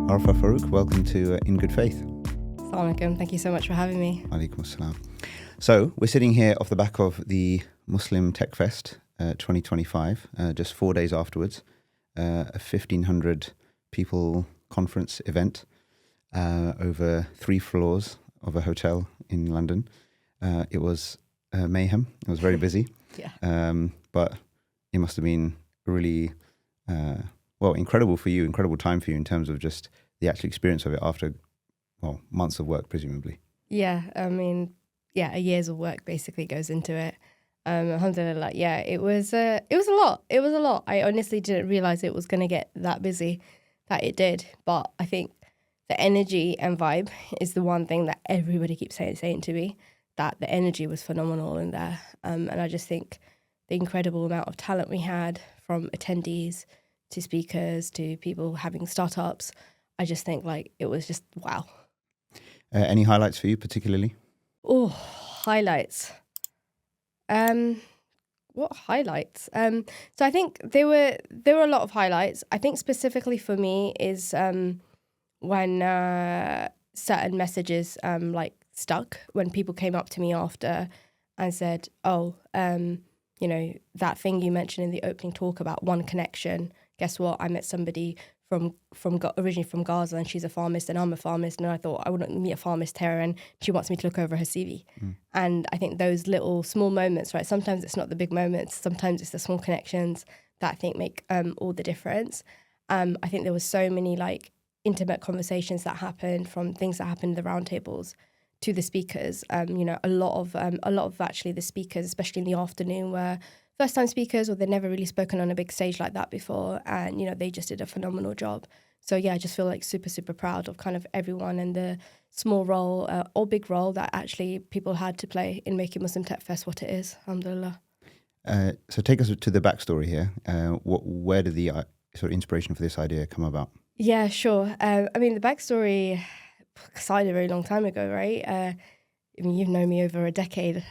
Arfah Farooq, welcome to In Good Faith. Assalamu alaikum. Thank you so much for having me. Alaikum assalam. So we're sitting here off the back of the Muslim Tech Fest 2025, just 4 days afterwards, a 1,500 people conference event over 3 floors of a hotel in London. It was mayhem. It was very busy. Yeah. But it must have been really, incredible for you, incredible time for you in terms of just the actual experience of it after, months of work, presumably. Yeah. I mean, a year's of work basically goes into it. Alhamdulillah. Yeah, it was a lot. It was a lot. I honestly didn't realize it was going to get that busy that it did. But I think the energy and vibe is the one thing that everybody keeps saying to me, that the energy was phenomenal in there. And I just think the incredible amount of talent we had, from attendees to speakers to people having startups, I just think it was just wow. Any highlights for you particularly? Oh, highlights. What highlights? So I think there were a lot of highlights. I think specifically for me is when certain messages stuck, when people came up to me after and said, that thing you mentioned in the opening talk about one connection. Guess what? I met somebody originally from Gaza, and she's a pharmacist and I'm a pharmacist, and I thought I wouldn't meet a pharmacist here, and she wants me to look over her CV. And I think those little small moments, right? Sometimes it's not the big moments, sometimes it's the small connections that I think make all the difference. I think there was so many intimate conversations that happened, from things that happened in the roundtables to the speakers. A lot of actually the speakers, especially in the afternoon, were first-time speakers, or they'd never really spoken on a big stage like that before, and they just did a phenomenal job. So I just feel super, super proud of kind of everyone and the small role or big role that actually people had to play in making Muslim Tech Fest what it is. Alhamdulillah. So take us to the backstory here. Where did the sort of inspiration for this idea come about? Yeah, sure. The backstory started a very long time ago, right? You've known me over a decade.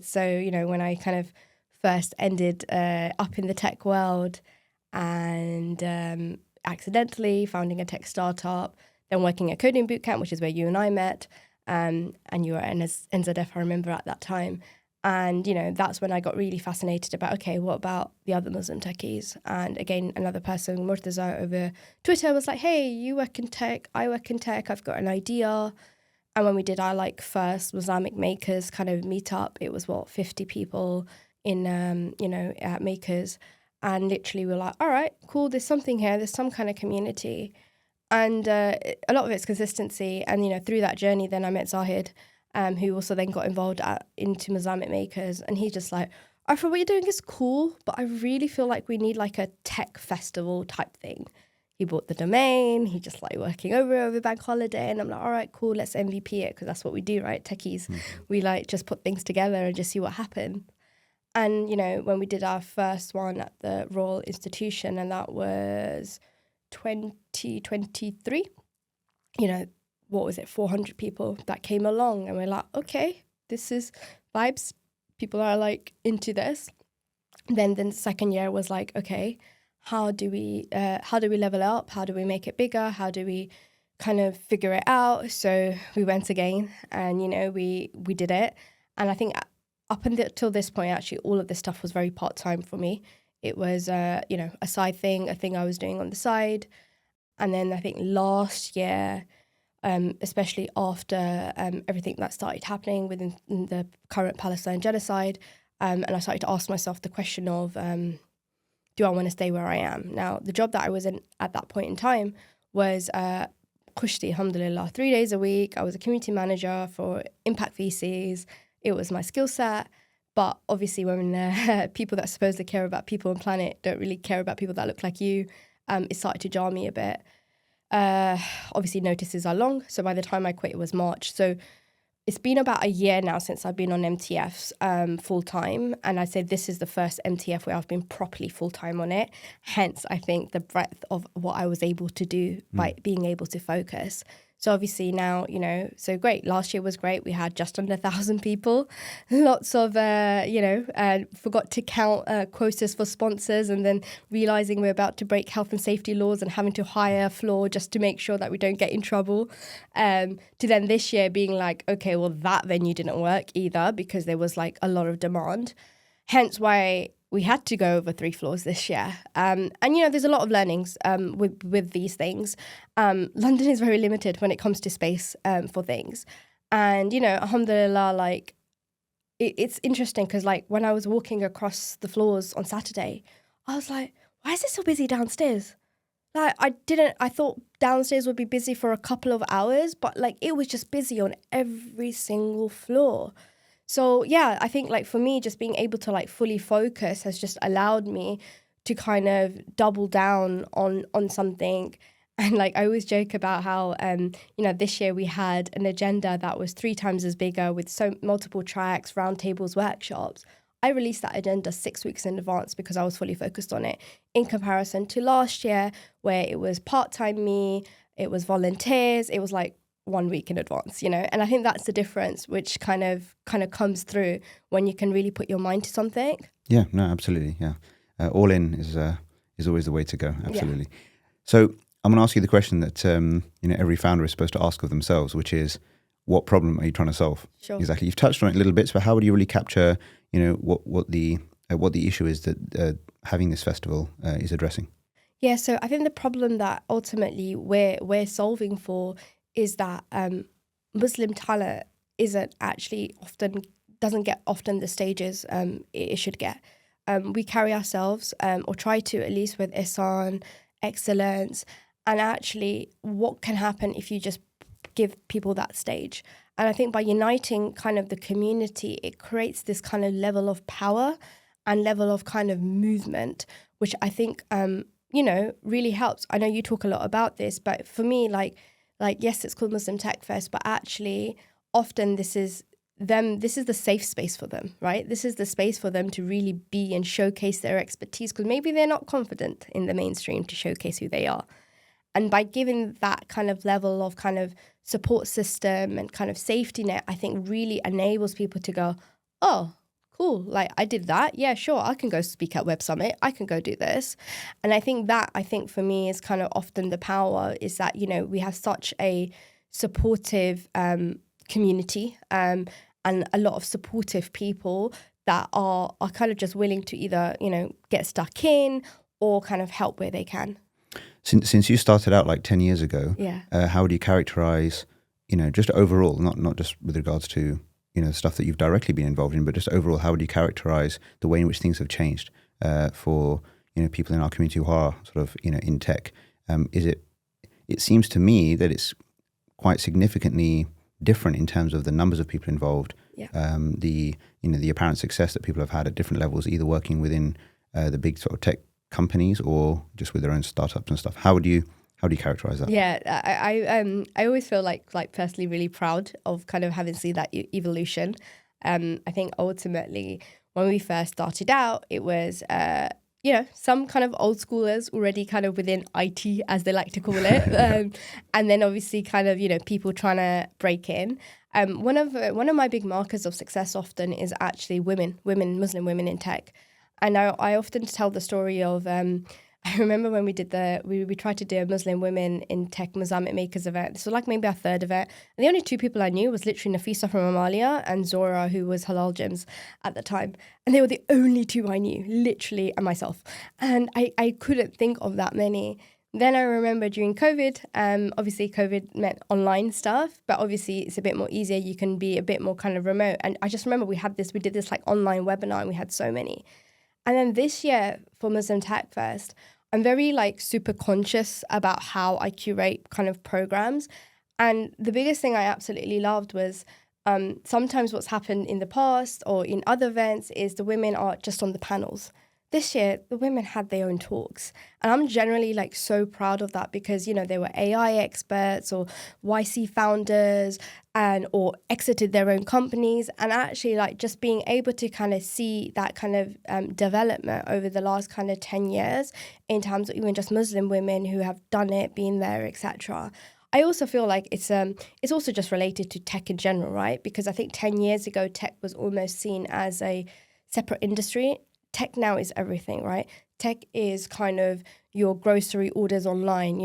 So when I kind of first ended up in the tech world and accidentally founding a tech startup, then working at Coding Bootcamp, which is where you and I met, and you were at NZF, I remember at that time. And, that's when I got really fascinated about, okay, what about the other Muslim techies? And again, another person, Murtaza, over Twitter was like, hey, you work in tech, I work in tech, I've got an idea. And when we did our first Islamic Makers kind of meetup, it was 50 people in, at Makers. And literally we're like, all right, cool, there's something here, there's some kind of community. And a lot of it's consistency. And, through that journey, then I met Zahid, who also then got involved into Islamic Makers. And he's just like, Arfah, what you're doing is cool, but I really feel like we need a tech festival type thing. He bought the domain, he just working over bank holiday. And I'm like, all right, cool, let's MVP it, because that's what we do, right? Techies, we just put things together and just see what happens. And, when we did our first one at the Royal Institution, and that was 2023, what was it, 400 people that came along. And we're like, okay, this is vibes. People are into this. Then the second year was okay, how do we level up? How do we make it bigger? How do we kind of figure it out? So we went again and, we did it. And I think up until this point, actually, all of this stuff was very part-time for me. It was, a side thing, a thing I was doing on the side. And then I think last year, especially after everything that started happening within the current Palestine genocide, and I started to ask myself the question of, do I want to stay where I am? Now, the job that I was in at that point in time was Kushti, alhamdulillah, 3 days a week. I was a community manager for Impact VCs. It was my skill set. But obviously when people that supposedly care about people and planet don't really care about people that look like you, it started to jar me a bit. Obviously notices are long. So by the time I quit, it was March. So it's been about a year now since I've been on MTFs full-time. And I'd say this is the first MTF where I've been properly full-time on it. Hence, I think the breadth of what I was able to do by being able to focus. So obviously now, so great. Last year was great. We had just under 1,000 people. Lots of, forgot to count quotas for sponsors, and then realizing we're about to break health and safety laws and having to hire a floor just to make sure that we don't get in trouble. To then this year being like, okay, well, that venue didn't work either because there was like a lot of demand. Hence why we had to go over 3 floors this year. And, there's a lot of learnings with these things. London is very limited when it comes to space for things. And, alhamdulillah, like, it's interesting because, like, when I was walking across the floors on Saturday, I was like, why is it so busy downstairs? Like, I thought downstairs would be busy for a couple of hours, but, like, it was just busy on every single floor. So, yeah, I think, like, for me, just being able to, like, fully focus has just allowed me to kind of double down on something. And, like, I always joke about how, this year we had an agenda that was 3 times as bigger with so multiple tracks, roundtables, workshops. I released that agenda 6 weeks in advance because I was fully focused on it, in comparison to last year where it was part-time me, it was volunteers, it was, like, 1 week in advance, and I think that's the difference, which kind of comes through when you can really put your mind to something. Yeah, no, absolutely. Yeah. All in is always the way to go. Absolutely. Yeah. So I'm going to ask you the question that, every founder is supposed to ask of themselves, which is, what problem are you trying to solve? Sure. Exactly. You've touched on it a little bit, but how would you really capture, what the issue is that having this festival is addressing? Yeah. So I think the problem that ultimately we're solving for is that Muslim talent doesn't get often the stages it should get. We carry ourselves, or try to at least, with ihsan, excellence, and actually what can happen if you just give people that stage. And I think by uniting kind of the community, it creates this kind of level of power and level of kind of movement, which I think, really helps. I know you talk a lot about this, but for me, like, yes, it's called Muslim Tech Fest, but actually often this is the safe space for them, right? This is the space for them to really be and showcase their expertise, because maybe they're not confident in the mainstream to showcase who they are. And by giving that kind of level of kind of support system and kind of safety net, I think really enables people to go, oh, cool, like I did that. Yeah, sure, I can go speak at Web Summit. I can go do this. And I think for me is kind of often the power, is that, we have such a supportive community and a lot of supportive people that are kind of just willing to either, get stuck in or kind of help where they can. Since you started out like 10 years ago, yeah. How would you characterize, just overall, not just with regards to, stuff that you've directly been involved in, but just overall, how would you characterize the way in which things have changed for, people in our community who are sort of, in tech? It seems to me that it's quite significantly different in terms of the numbers of people involved, the apparent success that people have had at different levels, either working within the big sort of tech companies or just with their own startups and stuff. How would you characterize that? Yeah, I always feel like personally really proud of kind of having seen that evolution. I think ultimately when we first started out, it was some kind of old schoolers already kind of within IT, as they like to call it, and then obviously kind of people trying to break in. One of my big markers of success often is actually Muslim women in tech. And I often tell the story of, I remember when we did we tried to do a Muslim Women in Tech Mozambique Makers event. So like maybe our third event. And the only 2 people I knew was literally Nafisa from Amalia and Zora, who was Halal Gyms at the time. And they were the only 2 I knew, literally, and myself. And I couldn't think of that many. Then I remember during COVID, obviously COVID meant online stuff, but obviously it's a bit more easier. You can be a bit more kind of remote. And I just remember we did this like online webinar, and we had so many. And then this year for Muslim Tech Fest, I'm very like super conscious about how I curate kind of programs. And the biggest thing I absolutely loved was sometimes what's happened in the past or in other events is the women are just on the panels. This year, the women had their own talks. And I'm generally like so proud of that because, they were AI experts or YC founders or exited their own companies. And actually like just being able to kind of see that kind of development over the last kind of 10 years in terms of even just Muslim women who have done it, been there, etc. I also feel like it's also just related to tech in general, right? Because I think 10 years ago, tech was almost seen as a separate industry. Tech now is everything, right? Tech is kind of your grocery orders online,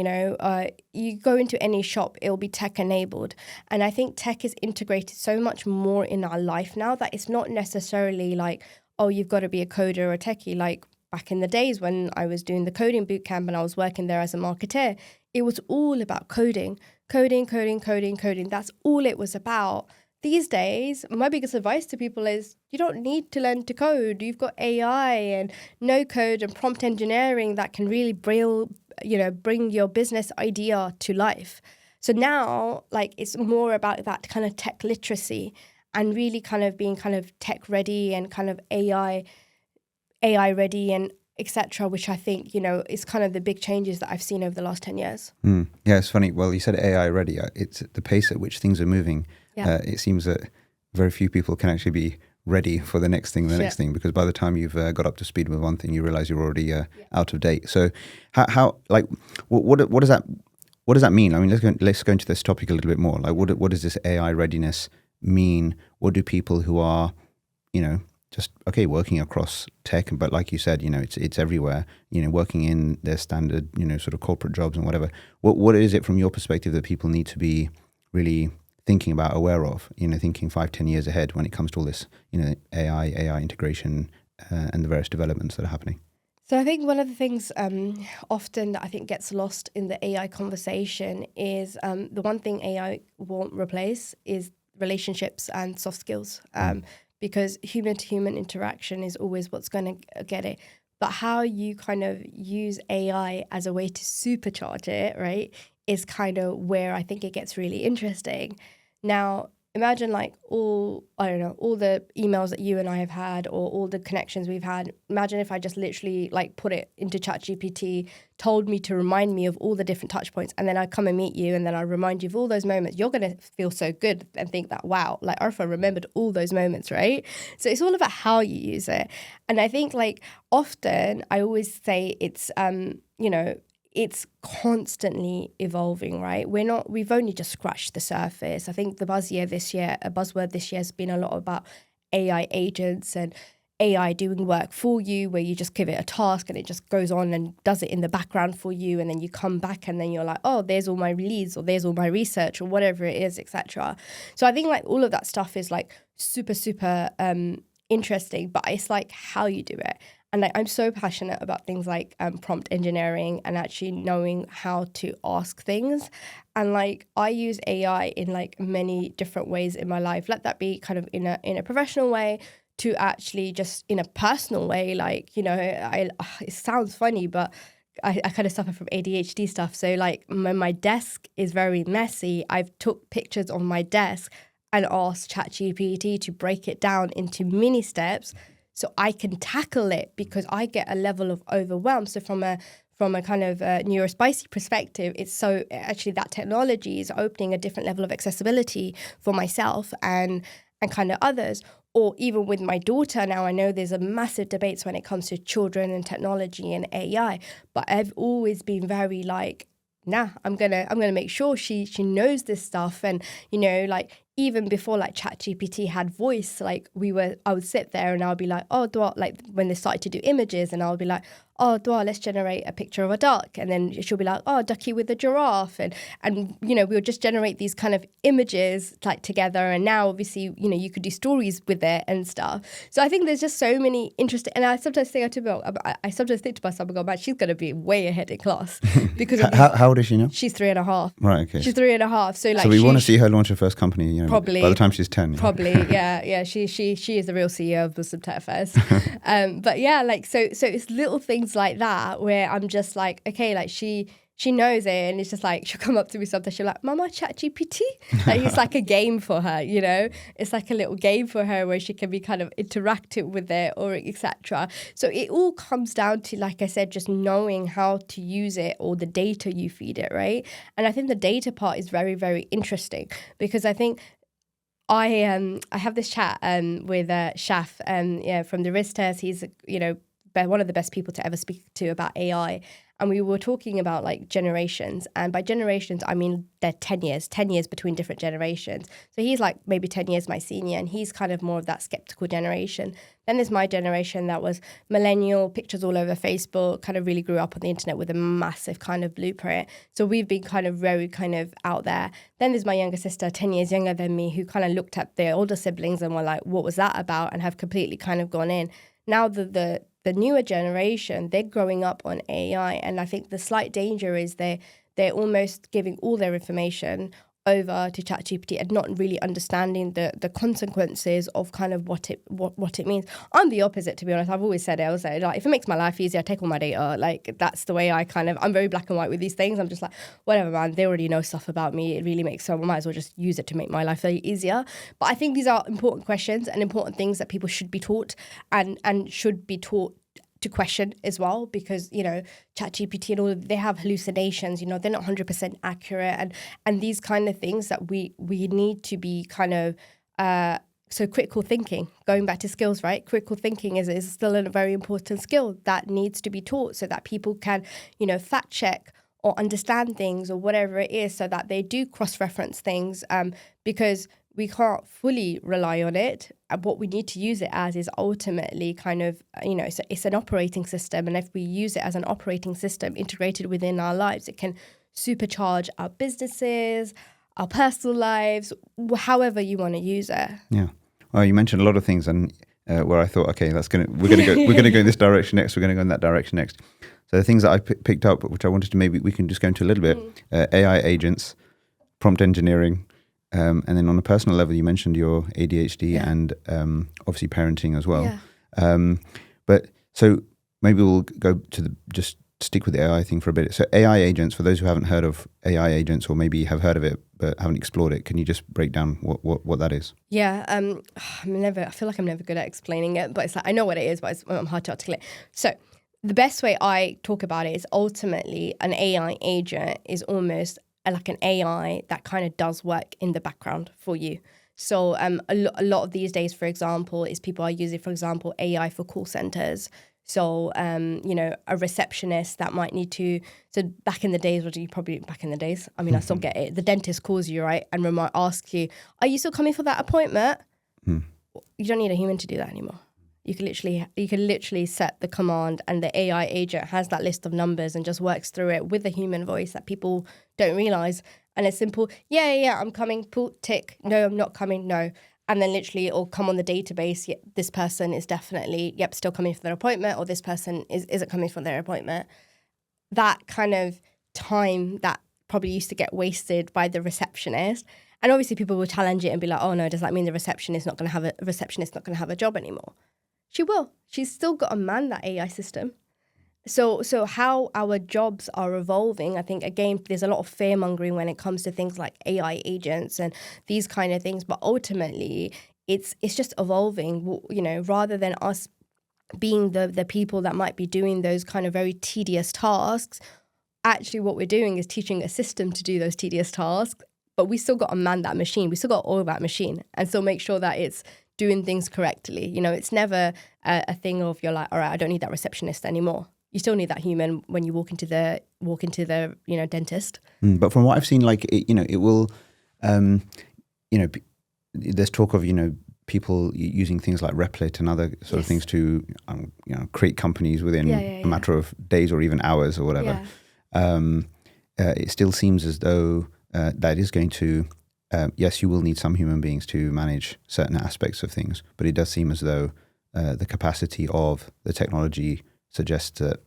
you go into any shop, it'll be tech enabled. And I think tech is integrated so much more in our life now that it's not necessarily like, oh, you've got to be a coder or a techie. Like back in the days when I was doing the coding bootcamp and I was working there as a marketer, it was all about coding. That's all it was about. These days, my biggest advice to people is you don't need to learn to code. You've got AI and no code and prompt engineering that can really bring your business idea to life. So now, like, it's more about that kind of tech literacy and really kind of being kind of tech ready and kind of AI ready and etc., which I think, is kind of the big changes that I've seen over the last 10 years. Yeah, it's funny. Well, you said AI ready. It's the pace at which things are moving. Yeah. It seems that very few people can actually be ready for the next thing, because by the time you've got up to speed with one thing, you realize you're already out of date. So how like, what does that mean? I mean, let's go into this topic a little bit more. Like, what does this AI readiness mean? What do people who are, just working across tech, but like you said, it's everywhere, working in their standard, sort of corporate jobs and whatever. What is it from your perspective that people need to be really thinking about, aware of, thinking 5-10 years ahead when it comes to all this, AI integration and the various developments that are happening? So I think one of the things often that I think gets lost in the AI conversation is the one thing AI won't replace is relationships and soft skills. Because human-to-human interaction is always what's going to get it. But how you kind of use AI as a way to supercharge it, right, is kind of where I think it gets really interesting. Now, imagine like all the emails that you and I have had or all the connections we've had. Imagine if I just literally like put it into ChatGPT, told me to remind me of all the different touch points, and then I come and meet you and then I remind you of all those moments. You're going to feel so good and think that, wow, like Arfah remembered all those moments, right? So it's all about how you use it. And I think like often I always say it's, it's constantly evolving, right? We've only just scratched the surface. I think a buzzword this year has been a lot about AI agents and AI doing work for you, where you just give it a task and it just goes on and does it in the background for you. And then you come back and then you're like, oh, there's all my leads or there's all my research or whatever it is, etc. So I think like all of that stuff is like super, super interesting, but it's like how you do it. And like, I'm so passionate about things like prompt engineering and actually knowing how to ask things. And like, I use AI in like many different ways in my life. Let that be kind of in a professional way to actually just in a personal way. Like, it sounds funny, but I kind of suffer from ADHD stuff. So like when my desk is very messy, I've took pictures of my desk and asked ChatGPT to break it down into mini steps so I can tackle it, because I get a level of overwhelm. So from a kind of neurospicy perspective, it's so actually that technology is opening a different level of accessibility for myself and kind of others. Or even with my daughter now, I know there's a massive debates when it comes to children and technology and AI, but I've always been very like, nah, I'm gonna make sure she knows this stuff. And like even before like ChatGPT had voice, like I would sit there and I'll be like, oh, Dua, like when they started to do images, and I'll be like, oh, Dua, let's generate a picture of a duck. And then she'll be like, oh, ducky with a giraffe. And we'll just generate these kind of images like together. And now obviously, you could do stories with it and stuff. So I think there's just so many interesting, and I sometimes think to myself, oh, man, she's going to be way ahead in class. Because how old is she now? She's 3.5. Right, okay. She's 3.5. So like, so we want to see her launch her first company, probably by the time she's 10. Probably, yeah. She is the real CEO of Muslim Tech Fest. But yeah, like so it's little things like that where I'm just like, okay, like she knows it, and it's just like she'll come up to me sometimes, she'll like, Mama, ChatGPT. Like it's like a game for her, It's like a little game for her where she can be kind of interactive with it or etc. So it all comes down to, like I said, just knowing how to use it or the data you feed it, right? And I think the data part is very, very interesting, because I think I have this chat with Shaf from the Riz test. He's one of the best people to ever speak to about AI. and we were talking about like generations. And by generations, I mean they're 10 years between different generations. So he's like maybe 10 years my senior, and he's kind of more of that skeptical generation. Then there's my generation that was millennial, pictures all over Facebook, kind of really grew up on the internet with a massive kind of blueprint. So we've been kind of very kind of out there. Then there's my younger sister, 10 years younger than me, who kind of looked at their older siblings and were like, what was that about? And have completely kind of gone in. Now the newer generation, they're growing up on AI. And I think the slight danger is they're almost giving all their information over to ChatGPT and not really understanding the consequences of kind of what it means. I'm the opposite, to be honest. I've always said it. I was like, if it makes my life easier, I take all my data. Like, that's the way I'm very black and white with these things. I'm just like, whatever, man. They already know stuff about me. It really makes sense. I might as well just use it to make my life very easier. But I think these are important questions and important things that people should be taught and should be taught to question as well, because, you know, ChatGPT and all, they have hallucinations, you know, they're not 100% accurate, and these kind of things that we need to be kind of so critical thinking, going back to skills, right? Critical thinking is still a very important skill that needs to be taught so that people can, you know, fact check or understand things or whatever it is, so that they do cross-reference things, because we can't fully rely on it. And what we need to use it as is ultimately kind of, you know, it's an operating system. And if we use it as an operating system integrated within our lives, it can supercharge our businesses, our personal lives, however you want to use it. Yeah. Well, you mentioned a lot of things, and where I thought, okay, we're gonna go in this direction next. We're gonna go in that direction next. So the things that I picked up, which I wanted to maybe we can just go into a little bit, AI agents, prompt engineering. And then on a personal level, you mentioned your ADHD and obviously parenting as well. Yeah. But so maybe we'll go to just stick with the AI thing for a bit. So AI agents, for those who haven't heard of AI agents or maybe have heard of it but haven't explored it, can you just break down what that is? Yeah, I feel like I'm never good at explaining it, but it's like I know what it is, but I'm hard to articulate. So the best way I talk about it is ultimately an AI agent is almost like an AI that kind of does work in the background for you. So a lot of these days, for example, is people are using, for example, AI for call centers. So, you know, a receptionist that might need to, so back in the days, I still get it. The dentist calls you, right? And might ask you, are you still coming for that appointment? You don't need a human to do that anymore. You can literally set the command, and the AI agent has that list of numbers and just works through it with a human voice that people don't realize. And it's simple. Yeah, I'm coming. Pull, tick. No, I'm not coming. No. And then literally it'll come on the database. Yeah, this person is definitely, still coming for their appointment, or this person isn't coming for their appointment. That kind of time that probably used to get wasted by the receptionist. And obviously people will challenge it and be like, oh no, does that mean the receptionist not going to have a job anymore? She will. She's still got to man that AI system. So how our jobs are evolving, I think, again, there's a lot of fear-mongering when it comes to things like AI agents and these kind of things. But ultimately, it's just evolving, you know, rather than us being the people that might be doing those kind of very tedious tasks. Actually, what we're doing is teaching a system to do those tedious tasks. But we still got to man that machine. We still got to oil that machine and still make sure that it's doing things correctly. You know, it's never a thing of you're like, all right, I don't need that receptionist anymore. You still need that human when you walk into the you know, dentist. But from what I've seen, like it will, you know, there's talk of, you know, people using things like Replit and other sort of things to you know, create companies within a matter of days or even hours or whatever. It still seems as though that is going to. Yes, you will need some human beings to manage certain aspects of things, but it does seem as though the capacity of the technology suggests that,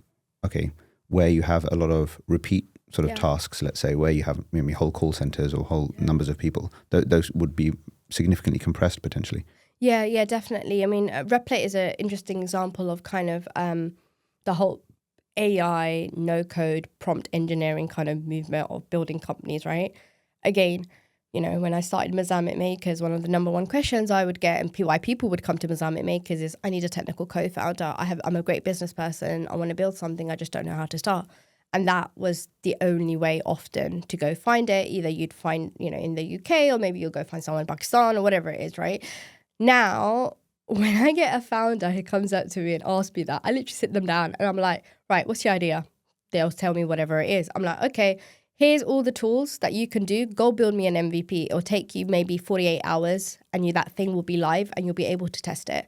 okay, where you have a lot of repeat sort of tasks, let's say, where you have maybe whole call centers or whole numbers of people, those would be significantly compressed potentially. Yeah, definitely. I mean, Replit is an interesting example of kind of the whole AI, no-code, prompt engineering kind of movement of building companies, right? Again, you know, when I started Mozambique Makers, one of the number one questions I would get and why people would come to Mozambique Makers is, I need a technical co-founder. I'm a great business person. I want to build something. I just don't know how to start. And that was the only way often to go find it. Either you'd find, you know, in the UK, or maybe you'll go find someone in Pakistan or whatever it is, right? Now, when I get a founder who comes up to me and asks me that, I literally sit them down and I'm like, right, what's your idea? they'll tell me whatever it is. I'm like, okay, here's all the tools that you can do. Go build me an MVP. It'll take you maybe 48 hours and that thing will be live and you'll be able to test it.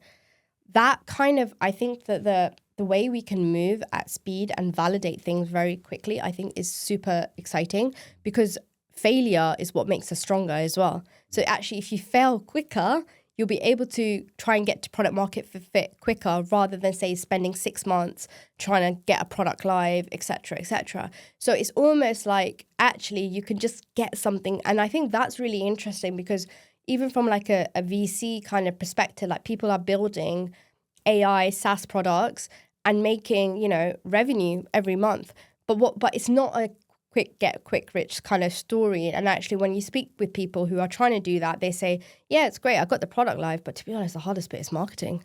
That kind of, I think that the way we can move at speed and validate things very quickly, I think is super exciting, because failure is what makes us stronger as well. So actually, if you fail quicker, you'll be able to try and get to product market fit quicker, rather than, say, spending 6 months trying to get a product live, et cetera, et cetera. So it's almost like actually you can just get something. And I think that's really interesting, because even from like a VC kind of perspective, like people are building AI SaaS products and making, you know, revenue every month. But it's not a quick rich kind of story. And actually, when you speak with people who are trying to do that, they say, yeah, it's great, I got the product live, but to be honest, the hardest bit is marketing.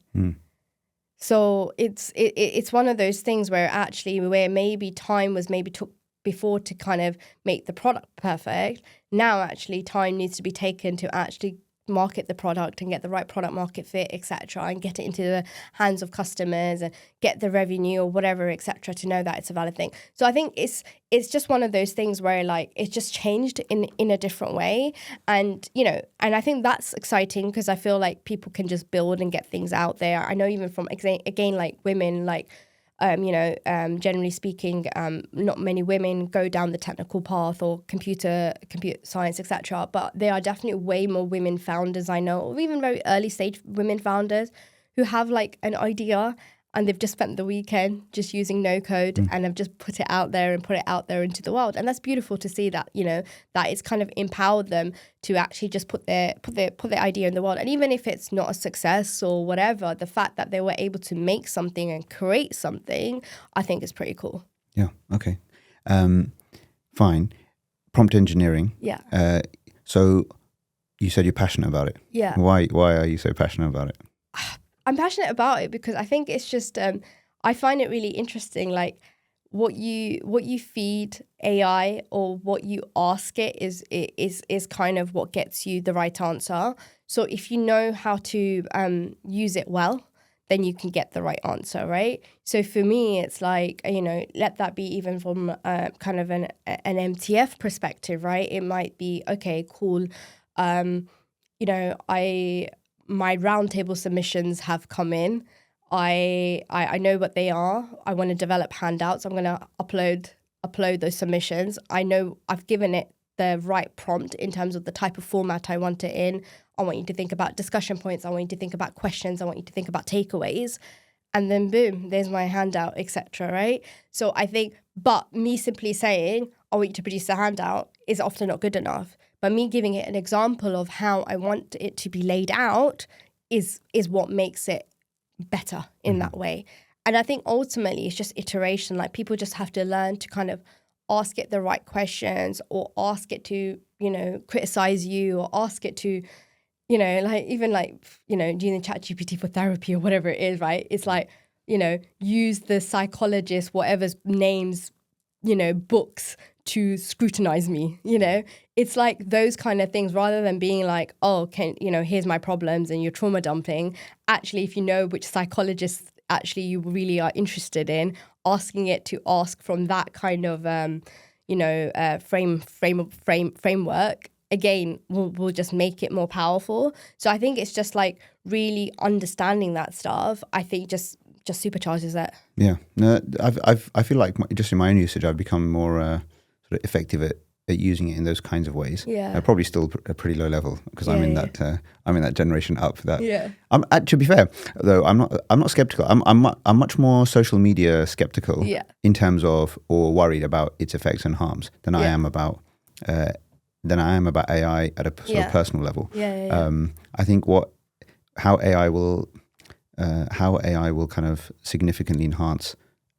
So it's one of those things where actually, where maybe time was maybe took before to kind of make the product perfect, now actually time needs to be taken to actually market the product and get the right product market fit, etc., and get it into the hands of customers and get the revenue or whatever, etc., to know that it's a valid thing. So I think it's just one of those things where like it's just changed in a different way. And you know, and I think that's exciting, because I feel like people can just build and get things out there. I know even from again like women, like generally speaking, not many women go down the technical path or computer science, etc. But there are definitely way more women founders I know, or even very early stage women founders, who have like an idea and they've just spent the weekend just using no code and have just put it out there into the world. And that's beautiful to see that, you know, that it's kind of empowered them to actually just put their idea in the world. And even if it's not a success or whatever, the fact that they were able to make something and create something, I think is pretty cool. Yeah. Okay. Fine. Prompt engineering. Yeah. So you said you're passionate about it. Yeah. Why are you so passionate about it? I'm passionate about it because I think it's just I find it really interesting, like what you feed AI or what you ask it is kind of what gets you the right answer. So if you know how to use it well, then you can get the right answer, right? So for me, it's like, you know, let that be even from kind of an MTF perspective, right? It might be, okay, cool, you know, my roundtable submissions have come in. I know what they are. I want to develop handouts. I'm going to upload those submissions. I know I've given it the right prompt in terms of the type of format I want it in. I want you to think about discussion points. I want you to think about questions. I want you to think about takeaways. And then boom, there's my handout, etc. Right? So I think, but me simply saying, I want you to produce a handout is often not good enough. But me giving it an example of how I want it to be laid out is what makes it better in that way. And I think ultimately it's just iteration. Like people just have to learn to kind of ask it the right questions, or ask it to, you know, criticize you, or ask it to, you know, like even like, you know, using ChatGPT for therapy or whatever it is, right? It's like, you know, use the psychologist, whatever's names, you know, books to scrutinize me, you know? It's like those kind of things, rather than being like, oh, you know, here's my problems and you're trauma dumping. Actually, if you know which psychologist actually you really are interested in, asking it to ask from that kind of, you know, framework, again, will just make it more powerful. So I think it's just like really understanding that stuff, I think just supercharges it. Yeah. No, I feel like just in my own usage, I've become more sort of effective at using it in those kinds of ways. Yeah. Probably still a pretty low level, because I'm in that generation up that. Yeah. To be fair, though, I'm not skeptical. I'm much more social media skeptical in terms of, or worried about its effects and harms than I am about AI at a sort of personal level. I think how AI will kind of significantly enhance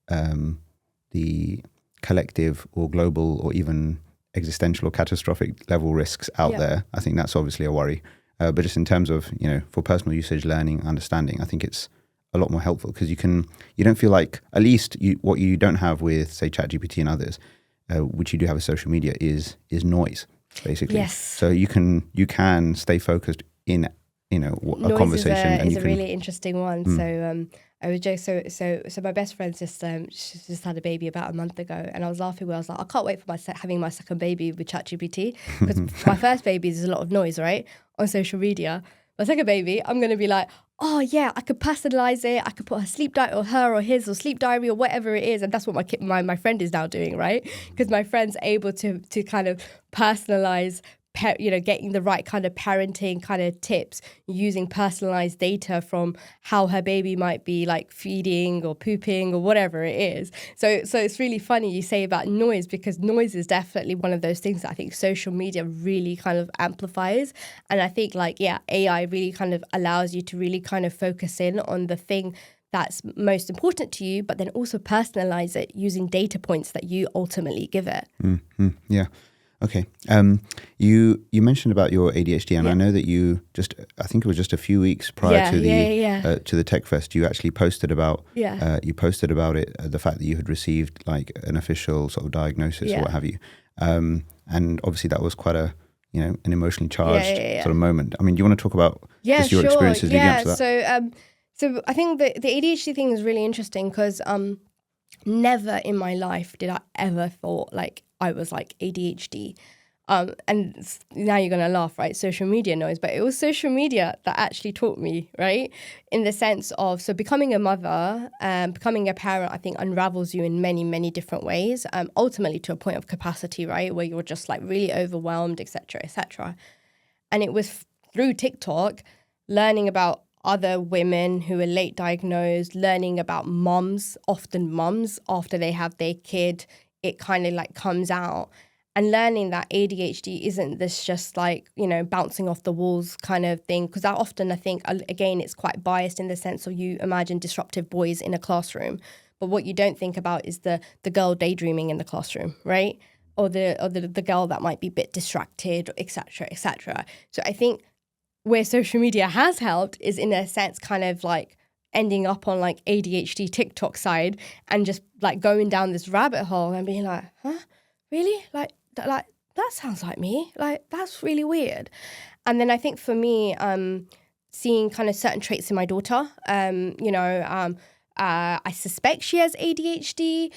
the collective or global or even existential or catastrophic level risks out there. I think that's obviously a worry. But just in terms of, you know, for personal usage, learning, understanding, I think it's a lot more helpful, because you don't feel like, at least what you don't have with, say, ChatGPT and others, which you do have with social media, is noise, basically. Yes. So you can stay focused in, you know, a noise conversation. Is a really interesting one. So I was just so my best friend's she's just had a baby about a month ago, and I was laughing where I was like, I can't wait for having my second baby with ChatGPT, because my first baby is a lot of noise, right, on social media. My second baby, I'm going to be like, oh yeah, I could personalize it. I could put her sleep diary or her or his or sleep diary or whatever it is. And that's what my friend is now doing, right? Because my friend's able to kind of personalize, getting the right kind of parenting kind of tips using personalized data from how her baby might be like feeding or pooping or whatever it is. So it's really funny you say about noise, because noise is definitely one of those things that I think social media really kind of amplifies. And I think AI really kind of allows you to really kind of focus in on the thing that's most important to you, but then also personalize it using data points that you ultimately give it. Mm-hmm. Yeah. Okay. You mentioned about your ADHD, and I know that I think it was just a few weeks prior to the Tech Fest, you actually posted about it, the fact that you had received like an official sort of diagnosis or what have you. And obviously that was quite an emotionally charged sort of moment. I mean, do you want to talk about just your experiences leading up to that? So I think the ADHD thing is really interesting, because never in my life did I ever thought like I was like ADHD. And now you're going to laugh, right? Social media knows, but it was social media that actually taught me, right? In the sense of, so becoming a mother, becoming a parent, I think unravels you in many, many different ways, ultimately to a point of capacity, right? Where you're just like really overwhelmed, et cetera, et cetera. And it was through TikTok, learning about other women who are late diagnosed, learning about often mums, after they have their kid, it kind of like comes out, and learning that ADHD isn't this just like, bouncing off the walls kind of thing. Because often I think, again, it's quite biased in the sense of you imagine disruptive boys in a classroom. But what you don't think about is the girl daydreaming in the classroom, right? Or the girl that might be a bit distracted, et cetera, et cetera. So I think where social media has helped is in a sense kind of like ending up on like ADHD TikTok side and just like going down this rabbit hole and being like, huh, really? Like that sounds like me. Like, that's really weird. And then I think for me, seeing kind of certain traits in my daughter, I suspect she has ADHD.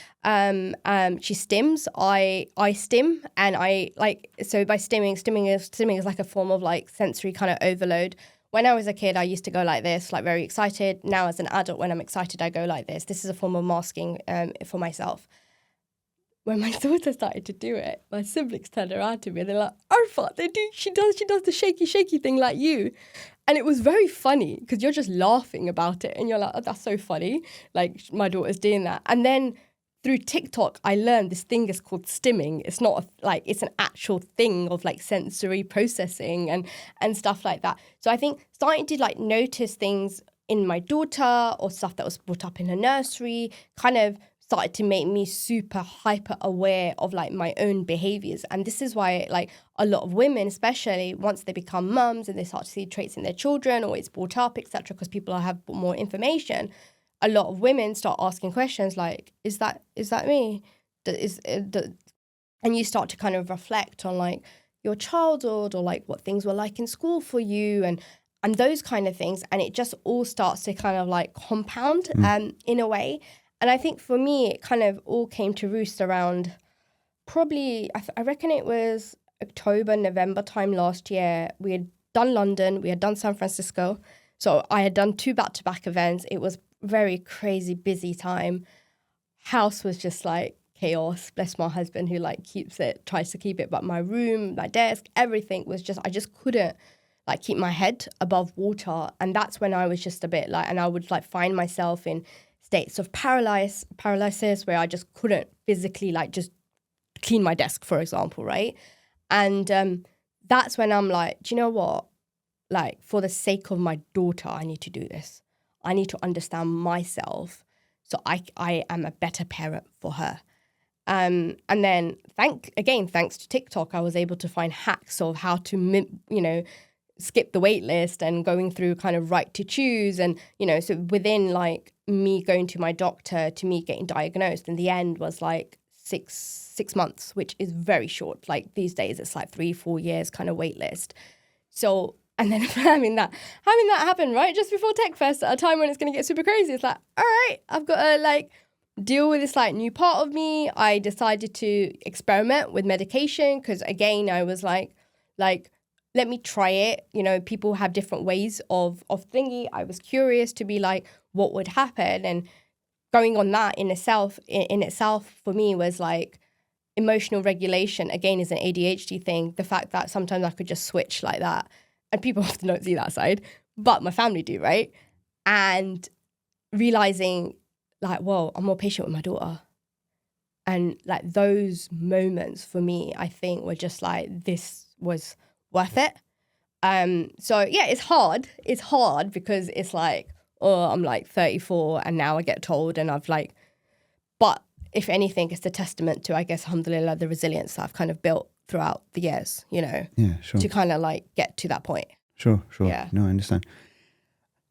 She stims. I stim, and I like, so by stimming is like a form of like sensory kind of overload. When I was a kid, I used to go like this, like very excited. Now as an adult, when I'm excited, I go like this. This is a form of masking for myself. When my daughter started to do it, my siblings turned around to me and they're like, Arfah, she does the shaky thing like you. And it was very funny because you're just laughing about it and you're like, oh, that's so funny. Like, my daughter's doing that. And then through TikTok, I learned this thing is called stimming. It's not it's an actual thing of like sensory processing and stuff like that. So I think starting to like notice things in my daughter or stuff that was brought up in her nursery kind of started to make me super hyper aware of like my own behaviors. And this is why like a lot of women, especially once they become mums and they start to see traits in their children or it's brought up, etc., because people have more information, a lot of women start asking questions like, is that me? And you start to kind of reflect on like your childhood or like what things were like in school for you and those kind of things. And it just all starts to kind of like compound in a way. And I think for me, it kind of all came to roost around probably, I reckon it was October, November time last year. We had done London, we had done San Francisco. So I had done 2 back-to-back events. It was very crazy, busy time. House was just like chaos. Bless my husband who like tries to keep it. But my room, my desk, everything was just, I just couldn't like keep my head above water. And that's when I was just a bit like, and I would like find myself in states of paralysis where I just couldn't physically like just clean my desk, for example, right? And that's when I'm like, do you know what? Like, for the sake of my daughter, I need to do this. I need to understand myself so I am a better parent for her. And then thanks to TikTok, I was able to find hacks of how to, skip the wait list and going through kind of right to choose. And, so within like me going to my doctor to me getting diagnosed, in the end was like six months, which is very short. Like these days, it's like 3-4 years kind of wait list. So And then having that happen right just before Tech Fest at a time when it's going to get super crazy. It's like, all right, I've got to like deal with this like new part of me. I decided to experiment with medication because again, I was like, let me try it. You know, people have different ways of thinking. I was curious to be like, what would happen? And going on that in itself for me was like emotional regulation, again, is an ADHD thing. The fact that sometimes I could just switch like that. And people often don't see that side, but my family do, right? And realizing like, whoa, I'm more patient with my daughter. And like those moments for me, I think were just like, this was worth it. So yeah, it's hard. It's hard because it's like, oh, I'm like 34 and now I get told and I've like, but if anything, it's a testament to, I guess, alhamdulillah, the resilience that I've kind of built throughout the years, you know, to kind of like get to that point. Sure. Yeah. No, I understand.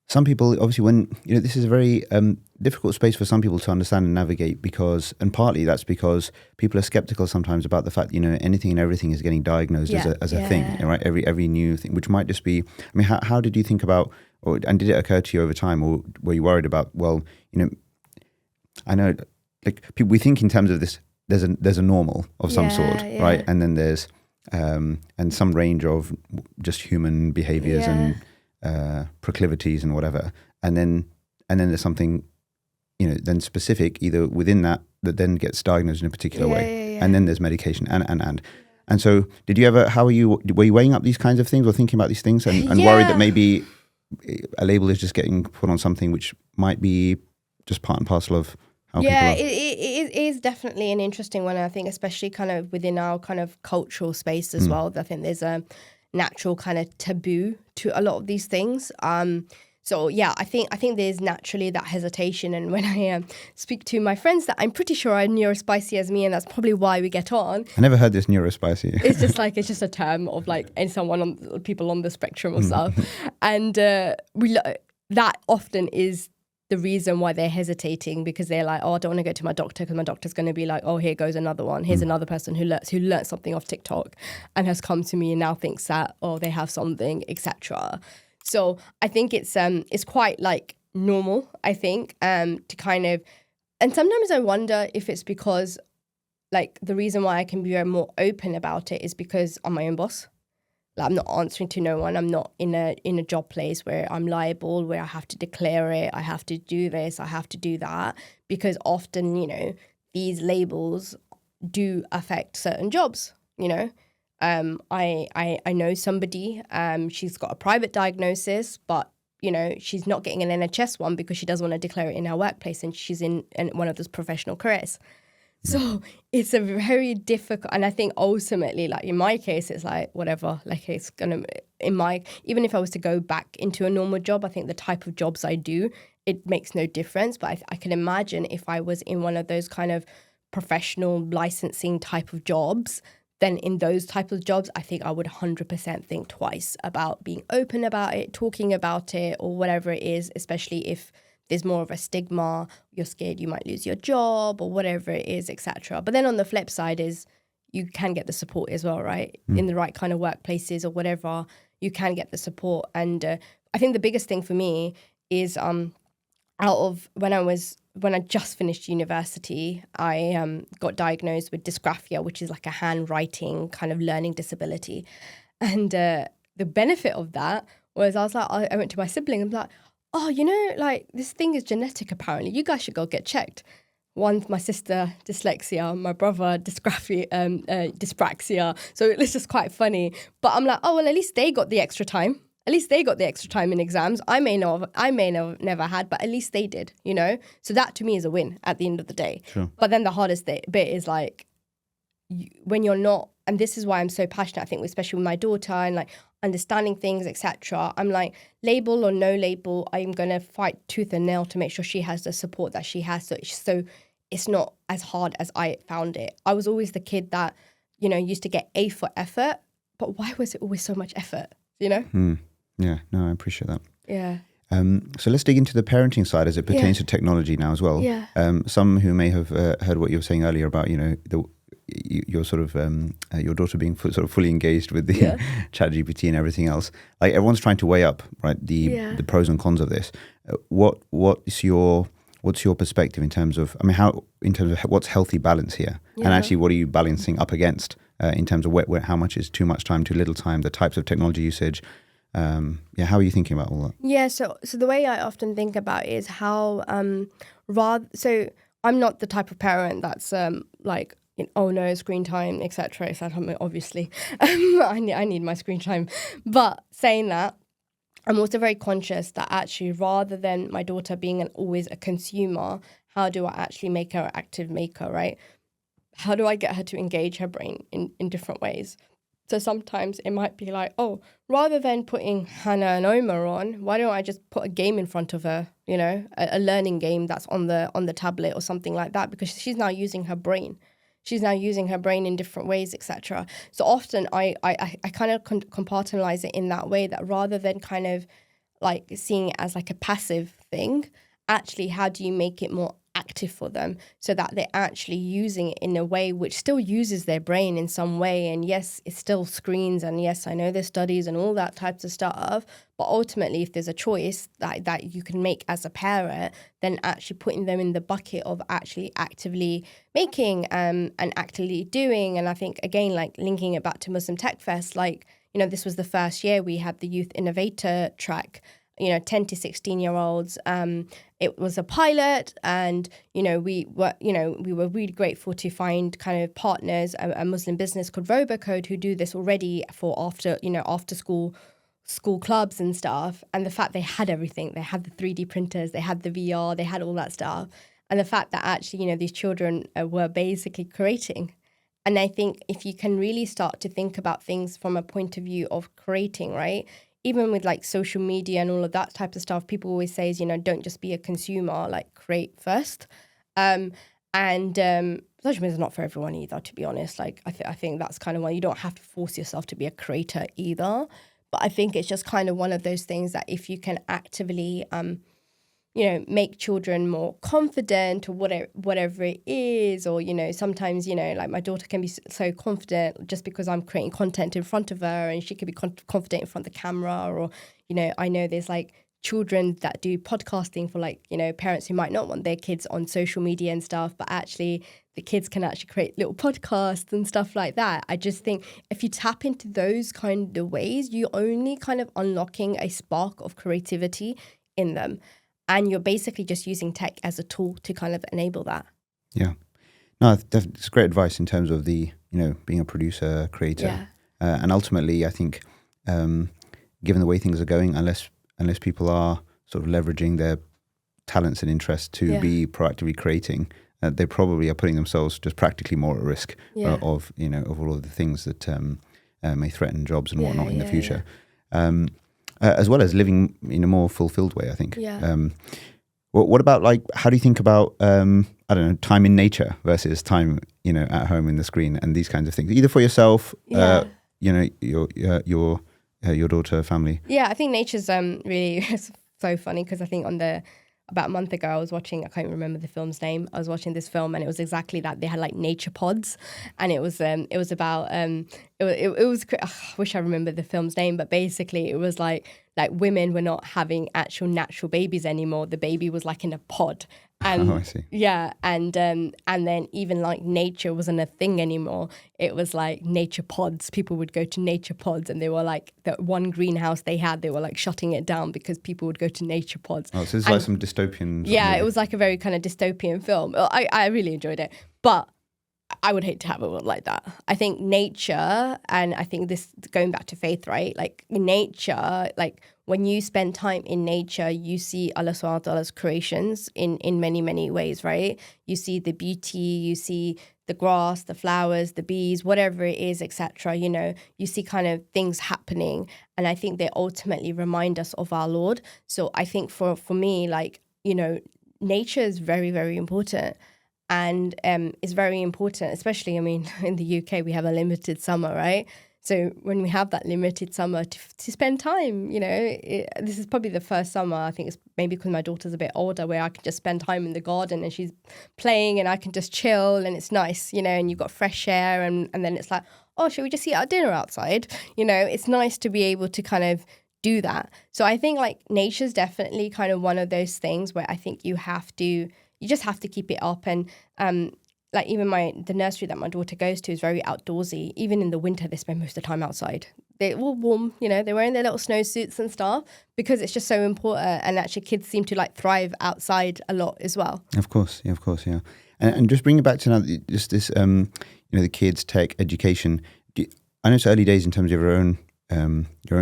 Some people, obviously, when, you know, this is a very difficult space for some people to understand and navigate because, and partly that's because people are skeptical sometimes about the fact, you know, anything and everything is getting diagnosed as a thing, right? Every new thing, which might just be, I mean, how did you think about, and did it occur to you over time, or were you worried about, well, you know, I know, like, people, we think in terms of this, there's a normal of some sort, right? And then there's, and some range of just human behaviors and proclivities and whatever. And then there's something, you know, then specific either within that then gets diagnosed in a particular way. And then there's medication and so did you ever, were you weighing up these kinds of things or thinking about these things and worried that maybe a label is just getting put on something which might be just part and parcel of how people are? It is definitely an interesting one. I think especially kind of within our kind of cultural space as well. I think there's a natural kind of taboo to a lot of these things. So yeah, I think there's naturally that hesitation. And when I speak to my friends that I'm pretty sure are neurospicy as me, and that's probably why we get on. I never heard this neurospicy. It's just like, it's just a term of like people on the spectrum or stuff. And that often is the reason why they're hesitating, because they're like, oh, I don't want to go to my doctor because my doctor's going to be like, oh, here goes another one. Here's another person who learnt something off TikTok and has come to me and now thinks that, oh, they have something, etc. So I think it's quite like normal, I think, to kind of, and sometimes I wonder if it's because like the reason why I can be more open about it is because I'm my own boss. Like, I'm not answering to no one. I'm not in a job place where I'm liable, where I have to declare it. I have to do this. I have to do that, because often, you know, these labels do affect certain jobs. You know, I know somebody. She's got a private diagnosis, but you know, she's not getting an NHS one because she doesn't want to declare it in her workplace, and she's in one of those professional careers. So it's a very difficult, and I think ultimately, like in my case, it's like whatever, like it's gonna, even if I was to go back into a normal job, I think the type of jobs I do, it makes no difference. But I can imagine if I was in one of those kind of professional licensing type of jobs, then in those type of jobs, I think I would 100% think twice about being open about it, talking about it, or whatever it is, especially if there's more of a stigma, you're scared you might lose your job or whatever it is, etc. But then on the flip side is you can get the support as well, right? In the right kind of workplaces or whatever, you can get the support. And I think the biggest thing for me is out of when I just finished university, I got diagnosed with dysgraphia, which is like a handwriting kind of learning disability. And the benefit of that was I went to my sibling and I'm like, oh, you know, like this thing is genetic apparently. You guys should go get checked. My sister, dyslexia, my brother, dyspraxia. So it's just quite funny. But I'm like, oh, well, at least they got the extra time. At least they got the extra time in exams. I may never had, but at least they did, you know? So that to me is a win at the end of the day. Sure. But then the hardest bit is like, when you're not, and this is why I'm so passionate, I think, especially with my daughter and like understanding things, etc. I'm like, label or no label, I'm going to fight tooth and nail to make sure she has the support that she has. So it's not as hard as I found it. I was always the kid that, you know, used to get A for effort, but why was it always so much effort, you know? Yeah, no, I appreciate that. Yeah. So let's dig into the parenting side as it pertains to technology now as well. Yeah. Some who may have heard what you were saying earlier about, you know, you're sort of your daughter being sort of fully engaged with the ChatGPT and everything else. Like everyone's trying to weigh up, right, the pros and cons of this. What's your perspective in terms of, what's healthy balance here, and actually what are you balancing up against in terms of how much is too much time, too little time, the types of technology usage. How are you thinking about all that? Yeah, so the way I often think about it is how so I'm not the type of parent that's like, oh no, screen time, etc. I mean, obviously, I need my screen time. But saying that, I'm also very conscious that actually, rather than my daughter being always a consumer, how do I actually make her an active maker, right? How do I get her to engage her brain in different ways? So sometimes it might be like, oh, rather than putting Hannah and Omar on, why don't I just put a game in front of her, a learning game that's on the tablet or something like that, because she's now using her brain. She's now using her brain in different ways, etc. So often I kind of compartmentalize it in that way, that rather than kind of like seeing it as like a passive thing, actually, how do you make it more active for them so that they're actually using it in a way which still uses their brain in some way? And yes, it's still screens, and yes, I know there's studies and all that types of stuff, but ultimately, if there's a choice that you can make as a parent, then actually putting them in the bucket of actually actively making and actively doing. And I think, again, like linking it back to Muslim Tech Fest, like, this was the first year we had the Youth Innovator track, 10 to 16-year-olds. It was a pilot, and we were really grateful to find kind of partners, a Muslim business called Robocode, who do this already for after school clubs and stuff. And the fact they had everything, they had the 3D printers, they had the VR, they had all that stuff, and the fact that actually these children were basically creating. And I think if you can really start to think about things from a point of view of creating, right? Even with like social media and all of that type of stuff, people always say, don't just be a consumer, like create first. And social media is not for everyone either, to be honest. Like I think that's kind of why you don't have to force yourself to be a creator either. But I think it's just kind of one of those things that if you can actively, make children more confident or whatever it is, or, sometimes, like my daughter can be so confident just because I'm creating content in front of her, and she can be confident in front of the camera, or, I know there's like children that do podcasting for like, parents who might not want their kids on social media and stuff, but actually the kids can actually create little podcasts and stuff like that. I just think if you tap into those kind of ways, you're only kind of unlocking a spark of creativity in them. And you're basically just using tech as a tool to kind of enable that. Yeah. No, it's great advice in terms of the, being a producer, creator. Yeah. And ultimately, I think, given the way things are going, unless people are sort of leveraging their talents and interests to be proactively creating, they probably are putting themselves just practically more at risk of all of the things that may threaten jobs and whatnot in the future. As well as living in a more fulfilled way, I think. Yeah. What about, like, how do you think about, time in nature versus time, at home in the screen and these kinds of things, either for yourself, your daughter, family? Yeah, I think nature's really so funny, because I think about a month ago, I was watching, I can't remember the film's name. I was watching this film, and it was exactly that. They had like nature pods, and it was about it was I wish I remembered the film's name, but basically it was like women were not having actual natural babies anymore. The baby was like in a pod. And I see. Yeah, and then even like nature wasn't a thing anymore. It was like nature pods. People would go to nature pods, and they were like, the one greenhouse they had, they were like shutting it down because people would go to nature pods. Oh, so it's like some dystopian. Yeah, it was like a very kind of dystopian film. I really enjoyed it, but I would hate to have a world like that. I think nature, and I think this going back to faith, right? Like nature, like when you spend time in nature, you see Allah subhanahu wa ta'ala's creations in many, many ways, right? You see the beauty, you see the grass, the flowers, the bees, whatever it is, etc. You see kind of things happening. And I think they ultimately remind us of our Lord. So I think for me, like, nature is very, very important. And it's very important, especially, in the UK, we have a limited summer, right? So when we have that limited summer to spend time, this is probably the first summer, I think it's maybe because my daughter's a bit older, where I can just spend time in the garden and she's playing and I can just chill and it's nice, and you've got fresh air and then it's like, oh, should we just eat our dinner outside? It's nice to be able to kind of do that. So I think like nature's definitely kind of one of those things where I think you just have to keep it up. And like even the nursery that my daughter goes to is very outdoorsy. Even in the winter, they spend most of the time outside. They're all warm, they're wearing their little snowsuits and stuff because it's just so important. And actually kids seem to like thrive outside a lot as well. Of course, yeah. And just bring it back to now, just this, the kids' tech education. I know it's early days in terms of your own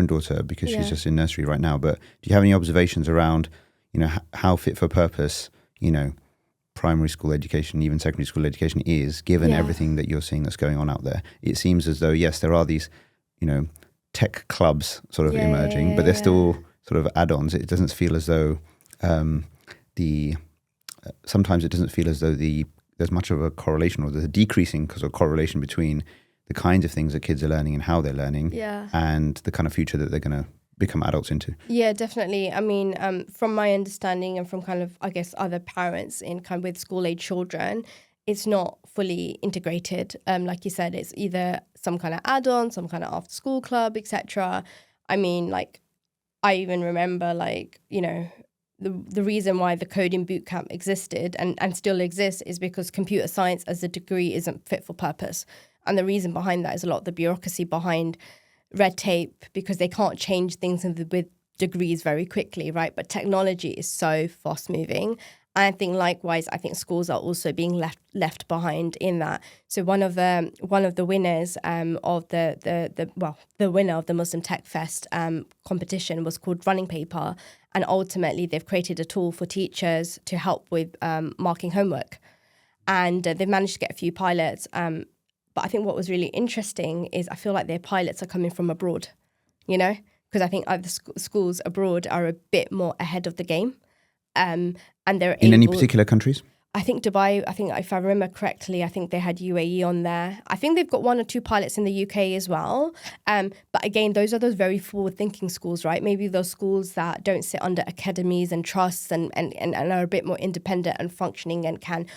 daughter because she's just in nursery right now. But do you have any observations around, how fit for purpose, primary school education, even secondary school education is, given everything that you're seeing that's going on out there? It seems as though, yes, there are these, tech clubs sort of emerging, but they're still sort of add-ons. It doesn't feel as though sometimes it doesn't feel as though there's much of a correlation, or there's a decreasing because of correlation between the kinds of things that kids are learning and how they're learning and the kind of future that they're going to become adults into. Yeah, definitely. I mean, from my understanding and from kind of, I guess, other parents in kind of with school-age children, it's not fully integrated. Like you said, it's either some kind of add-on, some kind of after-school club, etc. I mean, like, I even remember, like, the reason why the coding bootcamp existed and still exists is because computer science as a degree isn't fit for purpose. And the reason behind that is a lot of the bureaucracy behind red tape, because they can't change things with degrees very quickly, right? But technology is so fast moving. And I think likewise, I think schools are also being left behind in that. So one of the winners of the winner of the Muslim Tech Fest competition was called Running Paper, and ultimately they've created a tool for teachers to help with marking homework, and they've managed to get a few pilots. But I think what was really interesting is I feel like their pilots are coming from abroad, because I think other schools abroad are a bit more ahead of the game. And they're in any particular countries? I think Dubai, if I remember correctly, I think they had UAE on there. I think they've got 1 or 2 pilots in the UK as well. But again, those are those very forward-thinking schools, right? Maybe those schools that don't sit under academies and trusts and are a bit more independent and functioning and can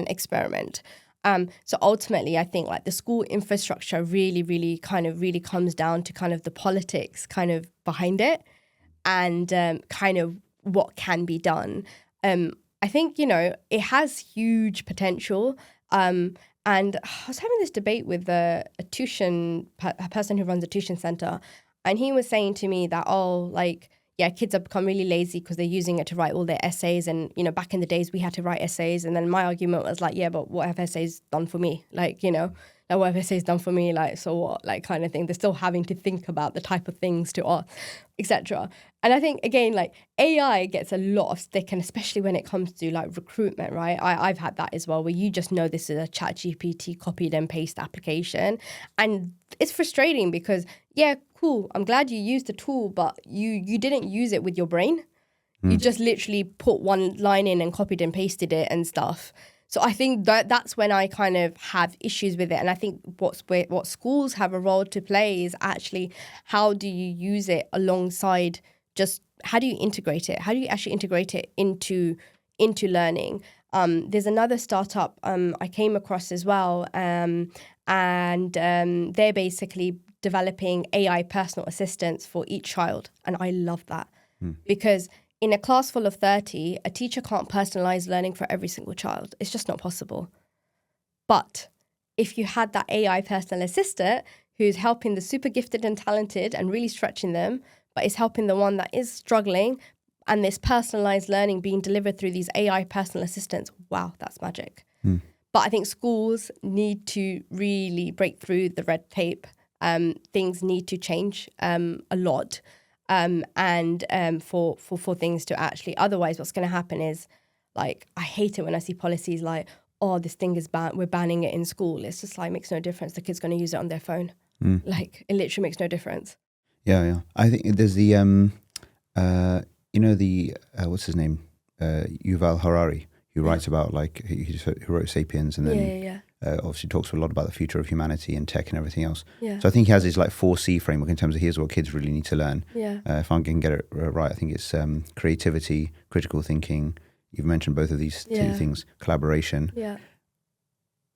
experiment. So ultimately, I think like the school infrastructure really comes down to kind of the politics kind of behind it and kind of what can be done. I think, it has huge potential. And I was having this debate with a person who runs a tuition center, and he was saying to me that, kids have become really lazy because they're using it to write all their essays. And, back in the days we had to write essays. And then my argument was like, yeah, but what have essays done for me? Like, what have essays done for me? Like, so what? Like, kind of thing. They're still having to think about the type of things to ask, etc. And I think, again, like AI gets a lot of stick, and especially when it comes to like recruitment, right? I've had that as well, where you just know this is a ChatGPT copied and paste application. And it's frustrating because, yeah, cool, I'm glad you used the tool, but you didn't use it with your brain. You just literally put one line in and copied and pasted it and stuff. So I think that's when I kind of have issues with it. And I think what schools have a role to play is actually how do you use it alongside just how do you integrate it? How do you actually integrate it into learning? There's another startup I came across as well, and they're basically developing AI personal assistants for each child. And I love that because in a class full of 30, a teacher can't personalize learning for every single child. It's just not possible. But if you had that AI personal assistant who's helping the super gifted and talented and really stretching them, but is helping the one that is struggling, and this personalized learning being delivered through these AI personal assistants, wow, that's magic. But I think schools need to really break through the red tape. Things need to change a lot. For things to actually, otherwise what's going to happen is, like, I hate it when I see policies like, oh, this thing is banned, we're banning it in school. It's just like, makes no difference. The kid's going to use it on their phone. Like, it literally makes no difference. Yeah. I think there's the, what's his name? Yuval Harari, who writes about, like, who wrote Sapiens, and then obviously talks a lot about the future of humanity and tech and everything else. Yeah. So I think he has his like 4C framework in terms of here's what kids really need to learn. Yeah. If I can get it right, I think it's creativity, critical thinking. You've mentioned both of these two things, collaboration. Yeah.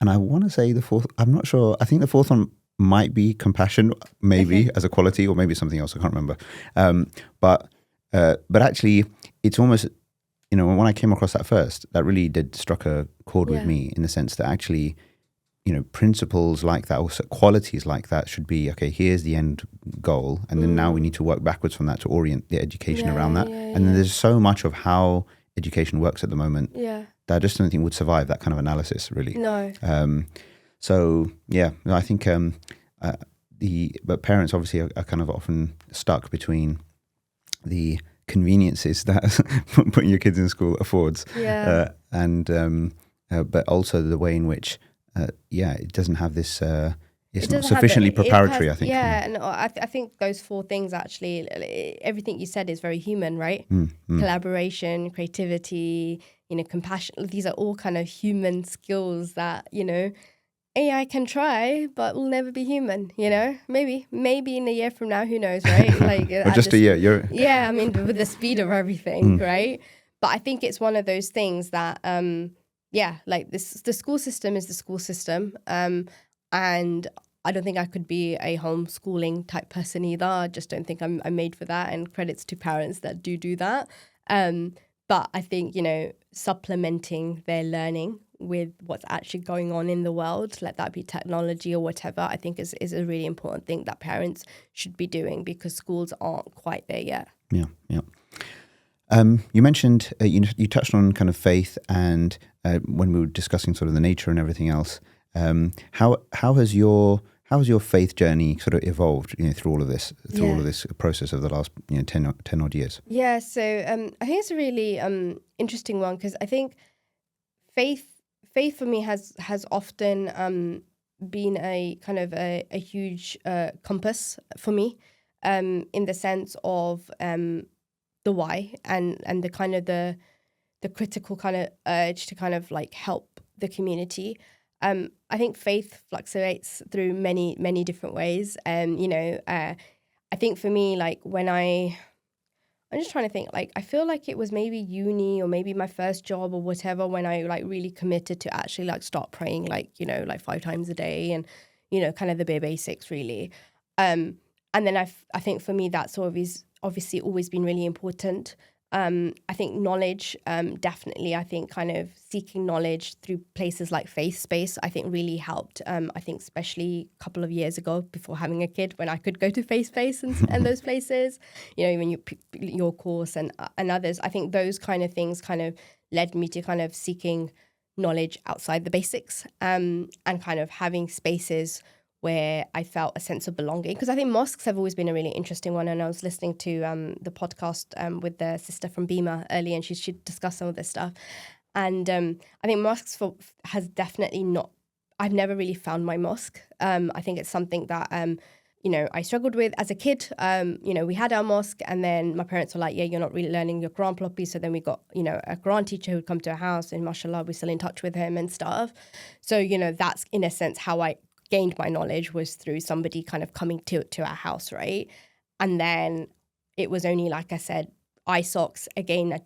And I want to say the fourth, I'm not sure. I think the fourth one might be compassion, maybe as a quality, or maybe something else. I can't remember. But actually, it's almost, you know, when I came across that first, that really did struck a chord with me in the sense that actually, you know, principles like that, also qualities like that should be, okay, here's the end goal. And then now we need to work backwards from that to orient the education around that. And then there's so much of how education works at the moment that I just don't think would survive that kind of analysis, really. No. So, yeah, I think but parents obviously are kind of often stuck between the conveniences that putting your kids in school affords but also the way in which it doesn't have this it's not sufficiently preparatory, I think. And I think those four things actually, everything you said is very human, right? Collaboration, creativity, you know, compassion. These are all kind of human skills that, you know, AI can try, but will never be human, you know? Maybe in a year from now, who knows, right? Like, or just a year. Yeah, I mean, with the speed of everything, right? But I think it's one of those things that, like the school system is the school system. And I don't think I could be a homeschooling type person either. I just don't think I'm made for that. And credits to parents that do that. But I think, you know, supplementing their learning with what's actually going on in the world, let that be technology or whatever, I think is a really important thing that parents should be doing because schools aren't quite there yet. Yeah. You mentioned, you touched on kind of faith and when we were discussing sort of the nature and everything else, how has your faith journey sort of evolved, you know, through all of this process of the last, you know, 10 odd years? Yeah, so I think it's a really interesting one because I think faith for me has often been a kind of a huge compass for me in the sense of the why and the kind of the critical kind of urge to kind of like help the community. I think faith fluctuates through many, many different ways. You know, I think for me, like when I'm just trying to think, like, I feel like it was maybe uni or maybe my first job or whatever when I like really committed to actually like start praying, like, you know, like 5 times a day and, you know, kind of the bare basics really. And then I think for me that sort of is obviously always been really important. I think knowledge, definitely, I think kind of seeking knowledge through places like Faith Space, I think really helped. I think especially a couple of years ago before having a kid when I could go to Faith Space and those places, you know, even your course and others, I think those kind of things kind of led me to kind of seeking knowledge outside the basics and kind of having spaces where I felt a sense of belonging. Because I think mosques have always been a really interesting one. And I was listening to the podcast with the sister from Bima earlier, and she discussed some of this stuff. And I think mosques has definitely not, I've never really found my mosque. I think it's something that, you know, I struggled with as a kid. You know, we had our mosque and then my parents were like, yeah, you're not really learning your Quran properly. So then we got, you know, a Quran teacher who would come to our house and mashallah, we're still in touch with him and stuff. So, you know, that's in a sense how I gained my knowledge was through somebody kind of coming to our house, right? And then it was only, like I said, eye socks. Again,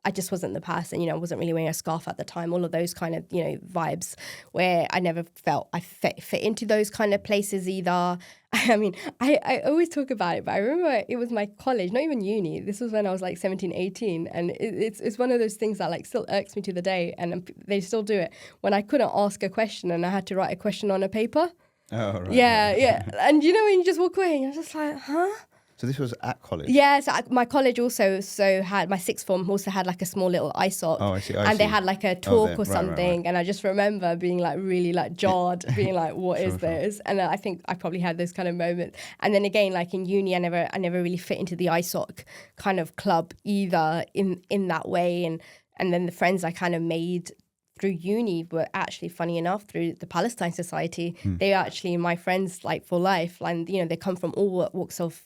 I just wasn't the person, you know, I wasn't really wearing a scarf at the time, all of those kind of, you know, vibes where I never felt I fit into those kind of places either. I mean, I always talk about it, but I remember it was my college, not even uni. This was when I was like 17, 18. And it's one of those things that like still irks me to the day. And they still do it. When I couldn't ask a question and I had to write a question on a paper. Oh, right. Yeah. And you know, when you just walk away and you're just like, huh? So this was at college? Yeah, so my college also had, my sixth form also had like a small little ISOC. Oh, I see. They had like a talk or something. Right. And I just remember being like really like jarred, being like, what is this? And I think I probably had those kind of moments. And then again, like in uni, I never really fit into the ISOC kind of club either in that way. And then the friends I kind of made through uni were actually, funny enough, through the Palestine Society. They are actually my friends like for life. And, you know, they come from all walks of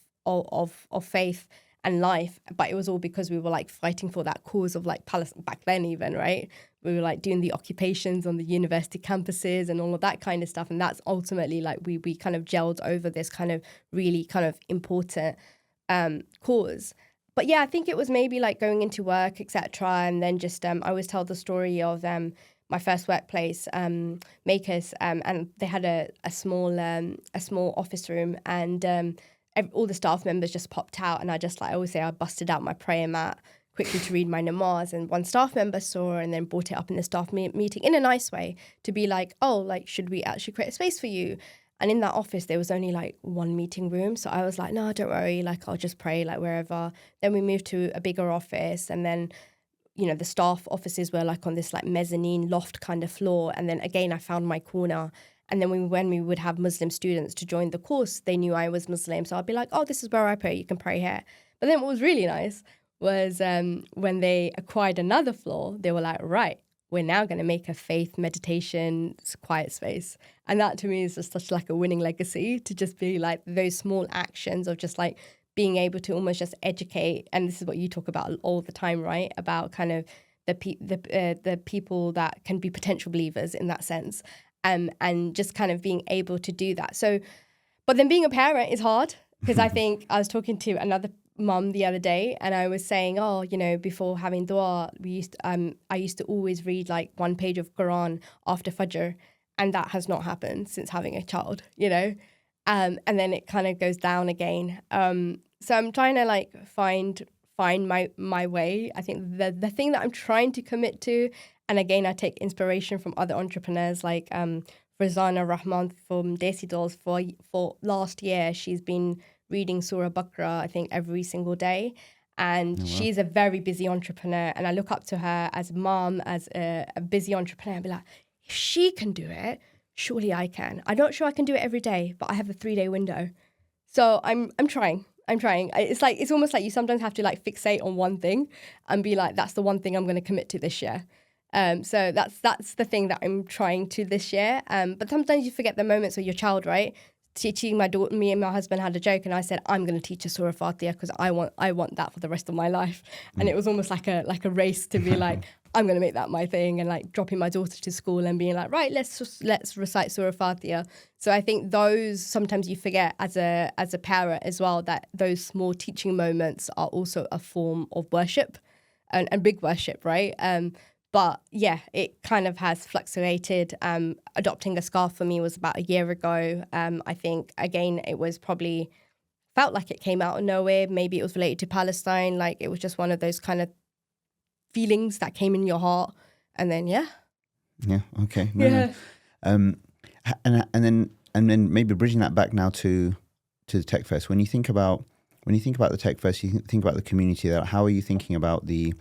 faith, and life. But it was all because we were like fighting for that cause of like Palestine back then even, right? We were like doing the occupations on the university campuses and all of that kind of stuff. And that's ultimately like we kind of gelled over this kind of really kind of important cause. But yeah, I think it was maybe like going into work, etc. And then just I always tell the story of my first workplace, Makers, and they had a small office room, and all the staff members just popped out, and I always say I busted out my prayer mat quickly to read my namaz, and one staff member saw and then brought it up in the staff meeting in a nice way to be like, oh, like, should we actually create a space for you? And in that office, there was only like one meeting room. So I was like, no, don't worry. Like, I'll just pray like wherever. Then we moved to a bigger office. And then, you know, the staff offices were like on this like mezzanine loft kind of floor. And then again, I found my corner. And then when we would have Muslim students to join the course, they knew I was Muslim. So I'd be like, oh, this is where I pray. You can pray here. But then what was really nice was when they acquired another floor, they were like, right, we're now going to make a faith meditation quiet space. And that to me is just such like a winning legacy, to just be like those small actions of just like being able to almost just educate. And this is what you talk about all the time, right? About kind of the people that can be potential believers in that sense. And just kind of being able to do that. So, but then being a parent is hard, because I think I was talking to another mum the other day, and I was saying, oh, you know, before having dua, I used to always read like one page of Quran after Fajr, and that has not happened since having a child, you know, and then it kind of goes down again. So I'm trying to like find my way. I think the thing that I'm trying to commit to, and again, I take inspiration from other entrepreneurs like Rizana Rahman from Desi Dolls. For last year, she's been reading Surah Baqarah, I think, every single day. And she's a very busy entrepreneur. And I look up to her as a mom, as a busy entrepreneur, and be like, if she can do it, surely I can. I'm not sure I can do it every day, but I have a 3-day window. So I'm trying. It's almost like you sometimes have to like fixate on one thing and be like, that's the one thing I'm going to commit to this year. So that's the thing that I'm trying to this year. But sometimes you forget the moments of your child, right? Teaching my daughter, me and my husband had a joke, and I said, I'm going to teach her Surah Fatiha because I want that for the rest of my life. And it was almost like a race to be like, I'm going to make that my thing, and like dropping my daughter to school and being like, right, let's recite Surah Fatiha. So I think those, sometimes you forget as a parent as well, that those small teaching moments are also a form of worship, and big worship, right? But yeah, it kind of has fluctuated. Adopting a scarf for me was about a year ago. I think, again, it was probably felt like it came out of nowhere. Maybe it was related to Palestine. Like, it was just one of those kind of feelings that came in your heart. And then, yeah. Yeah, okay. No. And then maybe bridging that back now to the Tech Fest. When you think about the Tech Fest, you think about the community there. How are you thinking about the...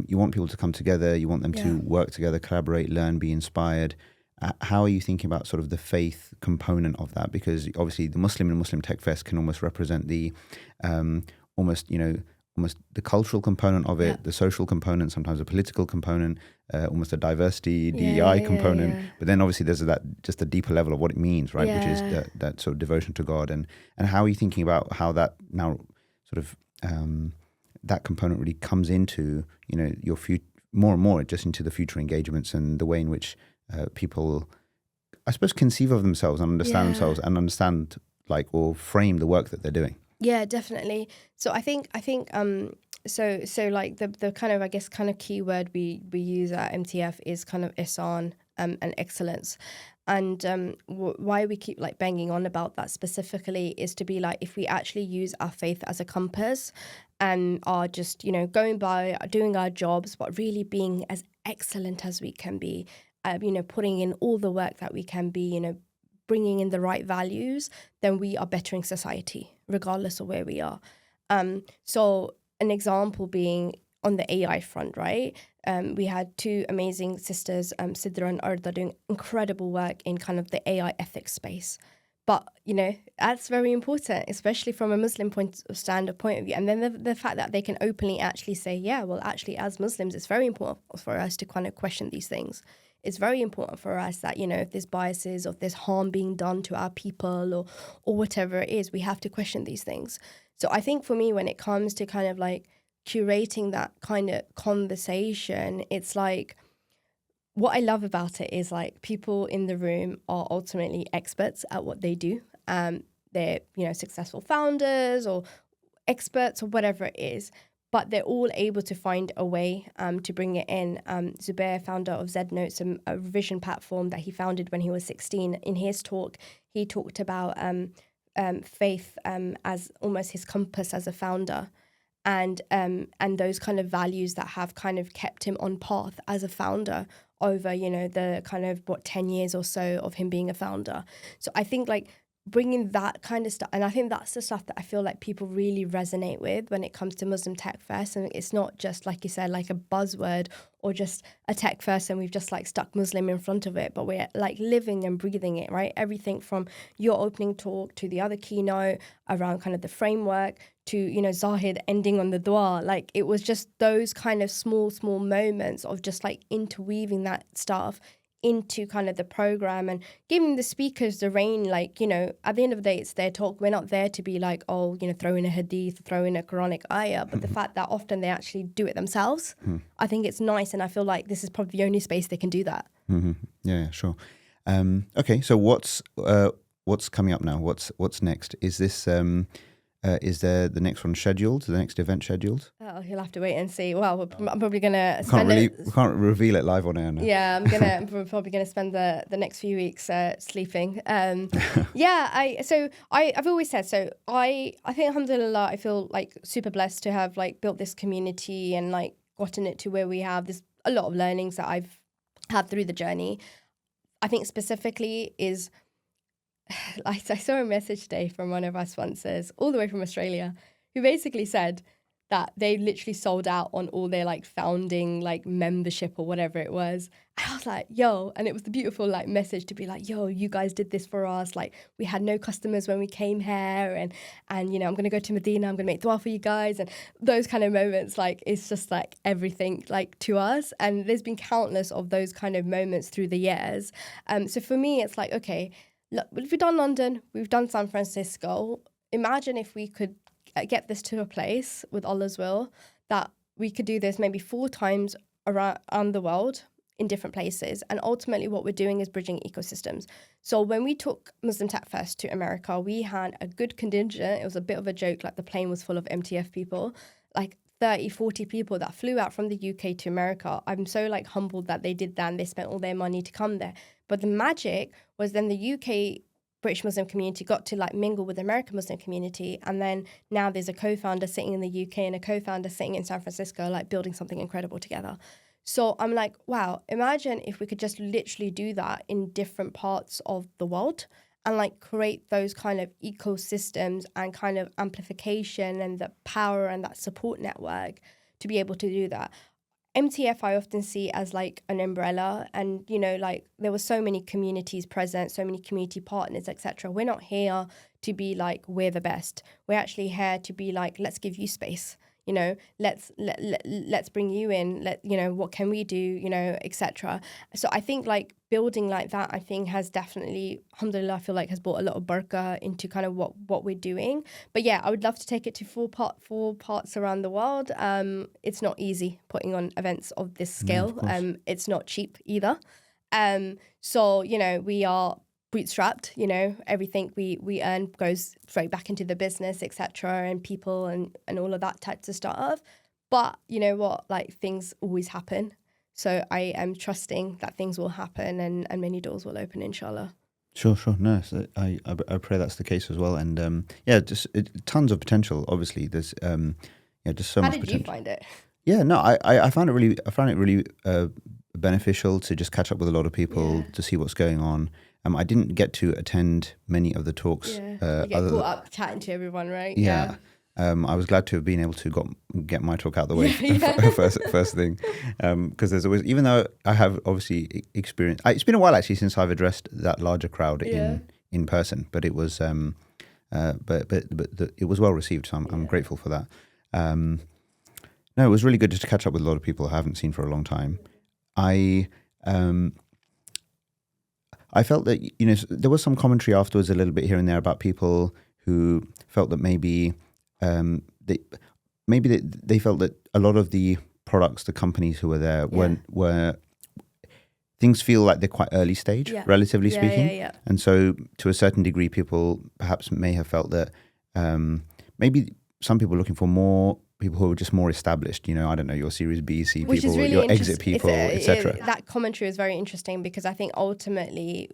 you want people to come together, you want them to work together, collaborate, learn, be inspired. How are you thinking about sort of the faith component of that? Because obviously the Muslim and Muslim Tech Fest can almost represent the almost the cultural component of it, the social component, sometimes a political component, almost a diversity, DEI component. Yeah. But then obviously there's just a deeper level of what it means, right? Yeah. Which is that sort of devotion to God. And how are you thinking about how that now sort of... that component really comes into, you know, your more and more just into the future engagements and the way in which people, I suppose, conceive of themselves and understand themselves and understand like or frame the work that they're doing. Yeah, definitely. So I think so like the kind of, I guess, kind of keyword we use at MTF is kind of ihsan and excellence. And why we keep like banging on about that specifically is to be like, if we actually use our faith as a compass and are just, you know, going by doing our jobs, but really being as excellent as we can be, you know, putting in all the work that we can be, you know, bringing in the right values, then we are bettering society, regardless of where we are. So an example being on the AI front, right? We had two amazing sisters, Sidra and Arda, doing incredible work in kind of the AI ethics space. But, you know, that's very important, especially from a Muslim point of view. And then the fact that they can openly actually say, yeah, well, actually, as Muslims, it's very important for us to kind of question these things it's very important for us that, you know, if there's biases or if there's harm being done to our people or whatever it is, we have to question these things. So I think for me, when it comes to kind of like curating that kind of conversation, it's like, what I love about it is like people in the room are ultimately experts at what they do. They're, you know, successful founders or experts or whatever it is, but they're all able to find a way to bring it in. Zubair, founder of Z-Notes, a revision platform that he founded when he was 16, in his talk, he talked about faith as almost his compass as a founder. And those kind of values that have kind of kept him on path as a founder over, you know, the kind of 10 years or so of him being a founder. So I think like bringing that kind of stuff, and I think that's the stuff that I feel like people really resonate with when it comes to Muslim Tech Fest. And it's not just, like you said, like a buzzword or just a Tech Fest and we've just like stuck Muslim in front of it, but we're like living and breathing it, right? Everything from your opening talk to the other keynote around kind of the framework to, you know, Zahid ending on the dua. Like it was just those kind of small moments of just like interweaving that stuff into kind of the program and giving the speakers the reign. Like, you know, at the end of the day, it's their talk. We're not there to be like, oh, you know, throw in a hadith, throw in a Quranic ayah, but the fact that often they actually do it themselves, I think it's nice. And I feel like this is probably the only space they can do that. Mm-hmm. Yeah, sure. Okay, so what's coming up now? What's next? Is this is there the next one scheduled? The next event scheduled? Oh, you'll have to wait and see. Well, I'm probably gonna we can't reveal it live on air now. Yeah, I'm probably gonna spend the next few weeks sleeping. Yeah, I've always said so. I think alhamdulillah, I feel like super blessed to have like built this community and like gotten it to where we have. There's a lot of learnings that I've had through the journey. I think specifically is, I saw a message today from one of our sponsors all the way from Australia who basically said that they literally sold out on all their like founding like membership or whatever it was. And I was like, yo, and it was the beautiful like message to be like, yo, you guys did this for us. Like we had no customers when we came here and you know, I'm going to go to Medina, I'm going to make dua for you guys. And those kind of moments, like it's just like everything like to us. And there's been countless of those kind of moments through the years. So for me, it's like, okay, look, we've done London, we've done San Francisco. Imagine if we could get this to a place with Allah's will that we could do this maybe 4 times around the world in different places. And ultimately what we're doing is bridging ecosystems. So when we took Muslim Tech Fest to America, we had a good contingent. It was a bit of a joke, like the plane was full of MTF people, like 30, 40 people that flew out from the UK to America. I'm so like humbled that they did that and they spent all their money to come there. But the magic was then the UK British Muslim community got to like mingle with the American Muslim community. And then now there's a co-founder sitting in the UK and a co-founder sitting in San Francisco, like building something incredible together. So I'm like, wow, imagine if we could just literally do that in different parts of the world and like create those kind of ecosystems and kind of amplification and the power and that support network to be able to do that. MTF I often see as like an umbrella, and you know, like there were so many communities present, so many community partners, etc. We're not here to be like we're the best. We're actually here to be like, let's give you space. You know, let's bring you in. You know, what can we do? You know, etc. So I think like building like that, I think has definitely, alhamdulillah, I feel like has brought a lot of barakah into kind of what we're doing. But yeah, I would love to take it to 4 parts around the world. It's not easy putting on events of this scale. It's not cheap either. So you know, we are bootstrapped, you know, everything we earn goes straight back into the business, etc., and people and all of that types of stuff. But you know what, like things always happen. So I am trusting that things will happen and many doors will open, inshallah. Sure. No, so I pray that's the case as well. And just tons of potential. Obviously, there's just so much potential. How did you find it? Yeah, no, I found it really beneficial to just catch up with a lot of people to see what's going on. I didn't get to attend many of the talks. Yeah, you get caught up chatting to everyone, right? Yeah. I was glad to have been able to get my talk out the way first thing. Because there's always, even though I have obviously experienced, it's been a while actually since I've addressed that larger crowd in person, but it was, it was well received. So I'm grateful for that. No, it was really good just to catch up with a lot of people I haven't seen for a long time. I felt that, you know, there was some commentary afterwards a little bit here and there about people who felt that maybe they felt that a lot of the products, the companies who were there were things feel like they're quite early stage, relatively speaking. And so to a certain degree, people perhaps may have felt that maybe some people were looking for more people who are just more established, you know, I don't know, your Series B, C Which people, really your exit people, etc. That commentary is very interesting because I think ultimately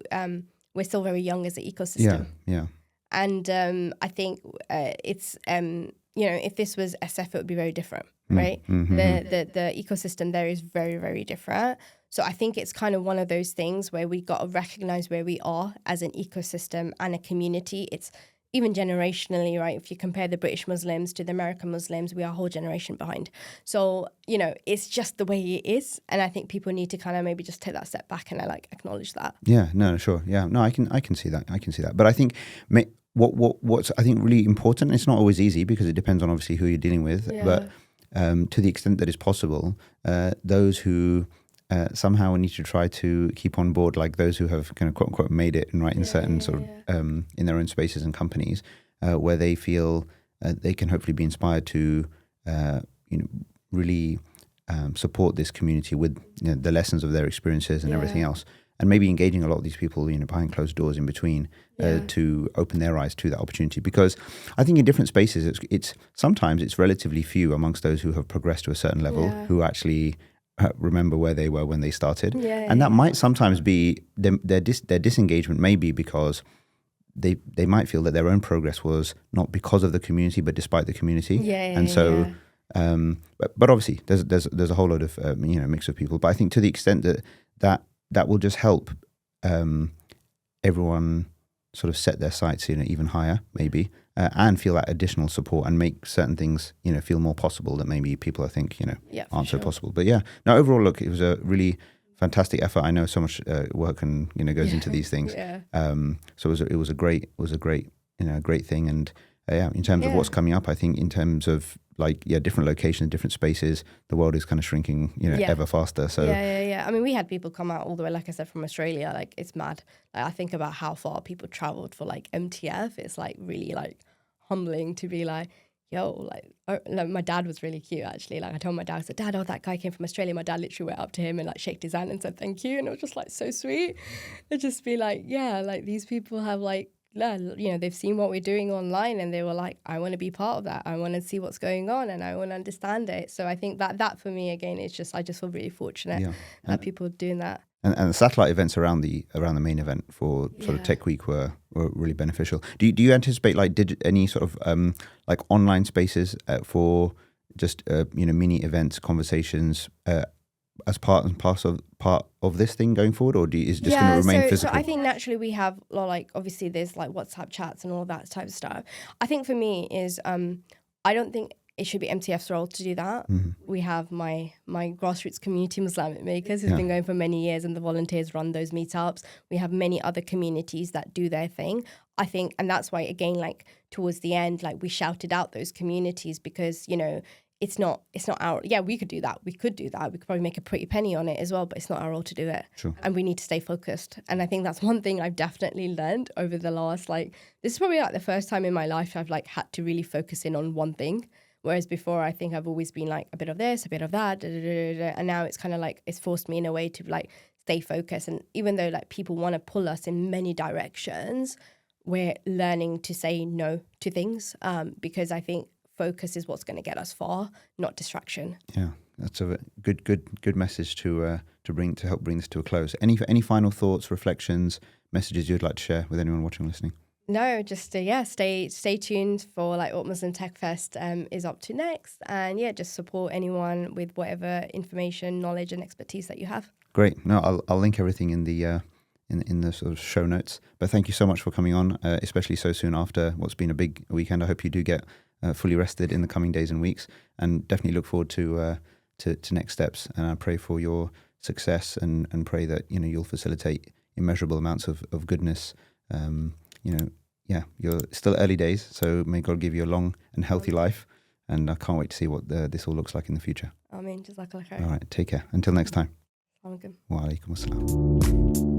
we're still very young as an ecosystem. Yeah. And I think it's, you know, if this was SF, it would be very different, right? The ecosystem there is very, very different. So I think it's kind of one of those things where we got to recognize where we are as an ecosystem and a community. It's even generationally, right? If you compare the British Muslims to the American Muslims, we are a whole generation behind. So, you know, it's just the way it is. And I think people need to kind of maybe just take that step back and like acknowledge that. Yeah, no, sure. Yeah, no, I can see that. But I think what's I think really important, it's not always easy because it depends on obviously who you're dealing with, but to the extent that is possible, those who somehow need to try to keep on board, like those who have kind of quote unquote made it and in certain sort of in their own spaces and companies where they feel they can hopefully be inspired to you know, really support this community with, you know, the lessons of their experiences and everything else, and maybe engaging a lot of these people, you know, behind closed doors in between to open their eyes to that opportunity. Because I think in different spaces, it's sometimes it's relatively few amongst those who have progressed to a certain level who actually remember where they were when they started, and that might sometimes be their disengagement may be because they might feel that their own progress was not because of the community but despite the community, but obviously there's a whole lot of you know, mix of people. But I think to the extent that will just help everyone sort of set their sights, you know, even higher maybe, and feel that additional support and make certain things, you know, feel more possible that maybe people I think, you know, aren't so possible. But no, overall, look, it was a really fantastic effort. I know so much work and, you know, goes into these things. So it was a great you know, great thing. And in terms of what's coming up, I think in terms of like different locations, different spaces, the world is kind of shrinking, you know, ever faster. So I mean, we had people come out all the way, like I said, from Australia. Like, it's mad. Like, I think about how far people traveled for like MTF. It's like really like humbling to be like, yo, like my dad was really cute actually. Like, I told my dad, I said, Dad, that guy came from Australia. My dad literally went up to him and like shaked his hand and said thank you, and it was just like so sweet. It'd just be like, like these people have like, you know, they've seen what we're doing online and they were like, I want to be part of that. I want to see what's going on and I want to understand it. So I think that for me, again, it's just, I just feel really fortunate that people are doing that. And the satellite events around the main event for sort of Tech Week were really beneficial. Do you anticipate like any sort of like online spaces for just you know, mini events, conversations as part of this thing going forward, or is it just going to remain physical? So I think naturally we have like, obviously there's like WhatsApp chats and all that type of stuff. I think for me is I don't think it should be MTF's role to do that. We have my grassroots community Islamic makers who's been going for many years, and the volunteers run those meetups. We have many other communities that do their thing, I think, and that's why again, like towards the end, like we shouted out those communities because, you know, it's not our, we could do that. We could probably make a pretty penny on it as well, but it's not our role to do it. Sure. And we need to stay focused. And I think that's one thing I've definitely learned over the last, like, this is probably like the first time in my life I've like had to really focus in on one thing. Whereas before, I think I've always been like a bit of this, a bit of that, and now it's kind of like it's forced me in a way to like stay focused. And even though like people want to pull us in many directions, we're learning to say no to things because I think focus is what's going to get us far, not distraction. Yeah, that's a good message to help bring this to a close. Any final thoughts, reflections, messages you'd like to share with anyone watching or listening? No, just stay tuned for like what Muslim Tech Fest is up to next, and just support anyone with whatever information, knowledge, and expertise that you have. Great. No, I'll link everything in the in the sort of show notes. But thank you so much for coming on, especially so soon after what's been a big weekend. I hope you do get fully rested in the coming days and weeks, and definitely look forward to next steps. And I pray for your success and pray that, you know, you'll facilitate immeasurable amounts of goodness. You're still early days, so may God give you a long and healthy life. And I can't wait to see what this all looks like in the future. Amen. Jazakallah khair. All right, take care. Until next time. Assalamu alaikum. Wa alaikum assalam.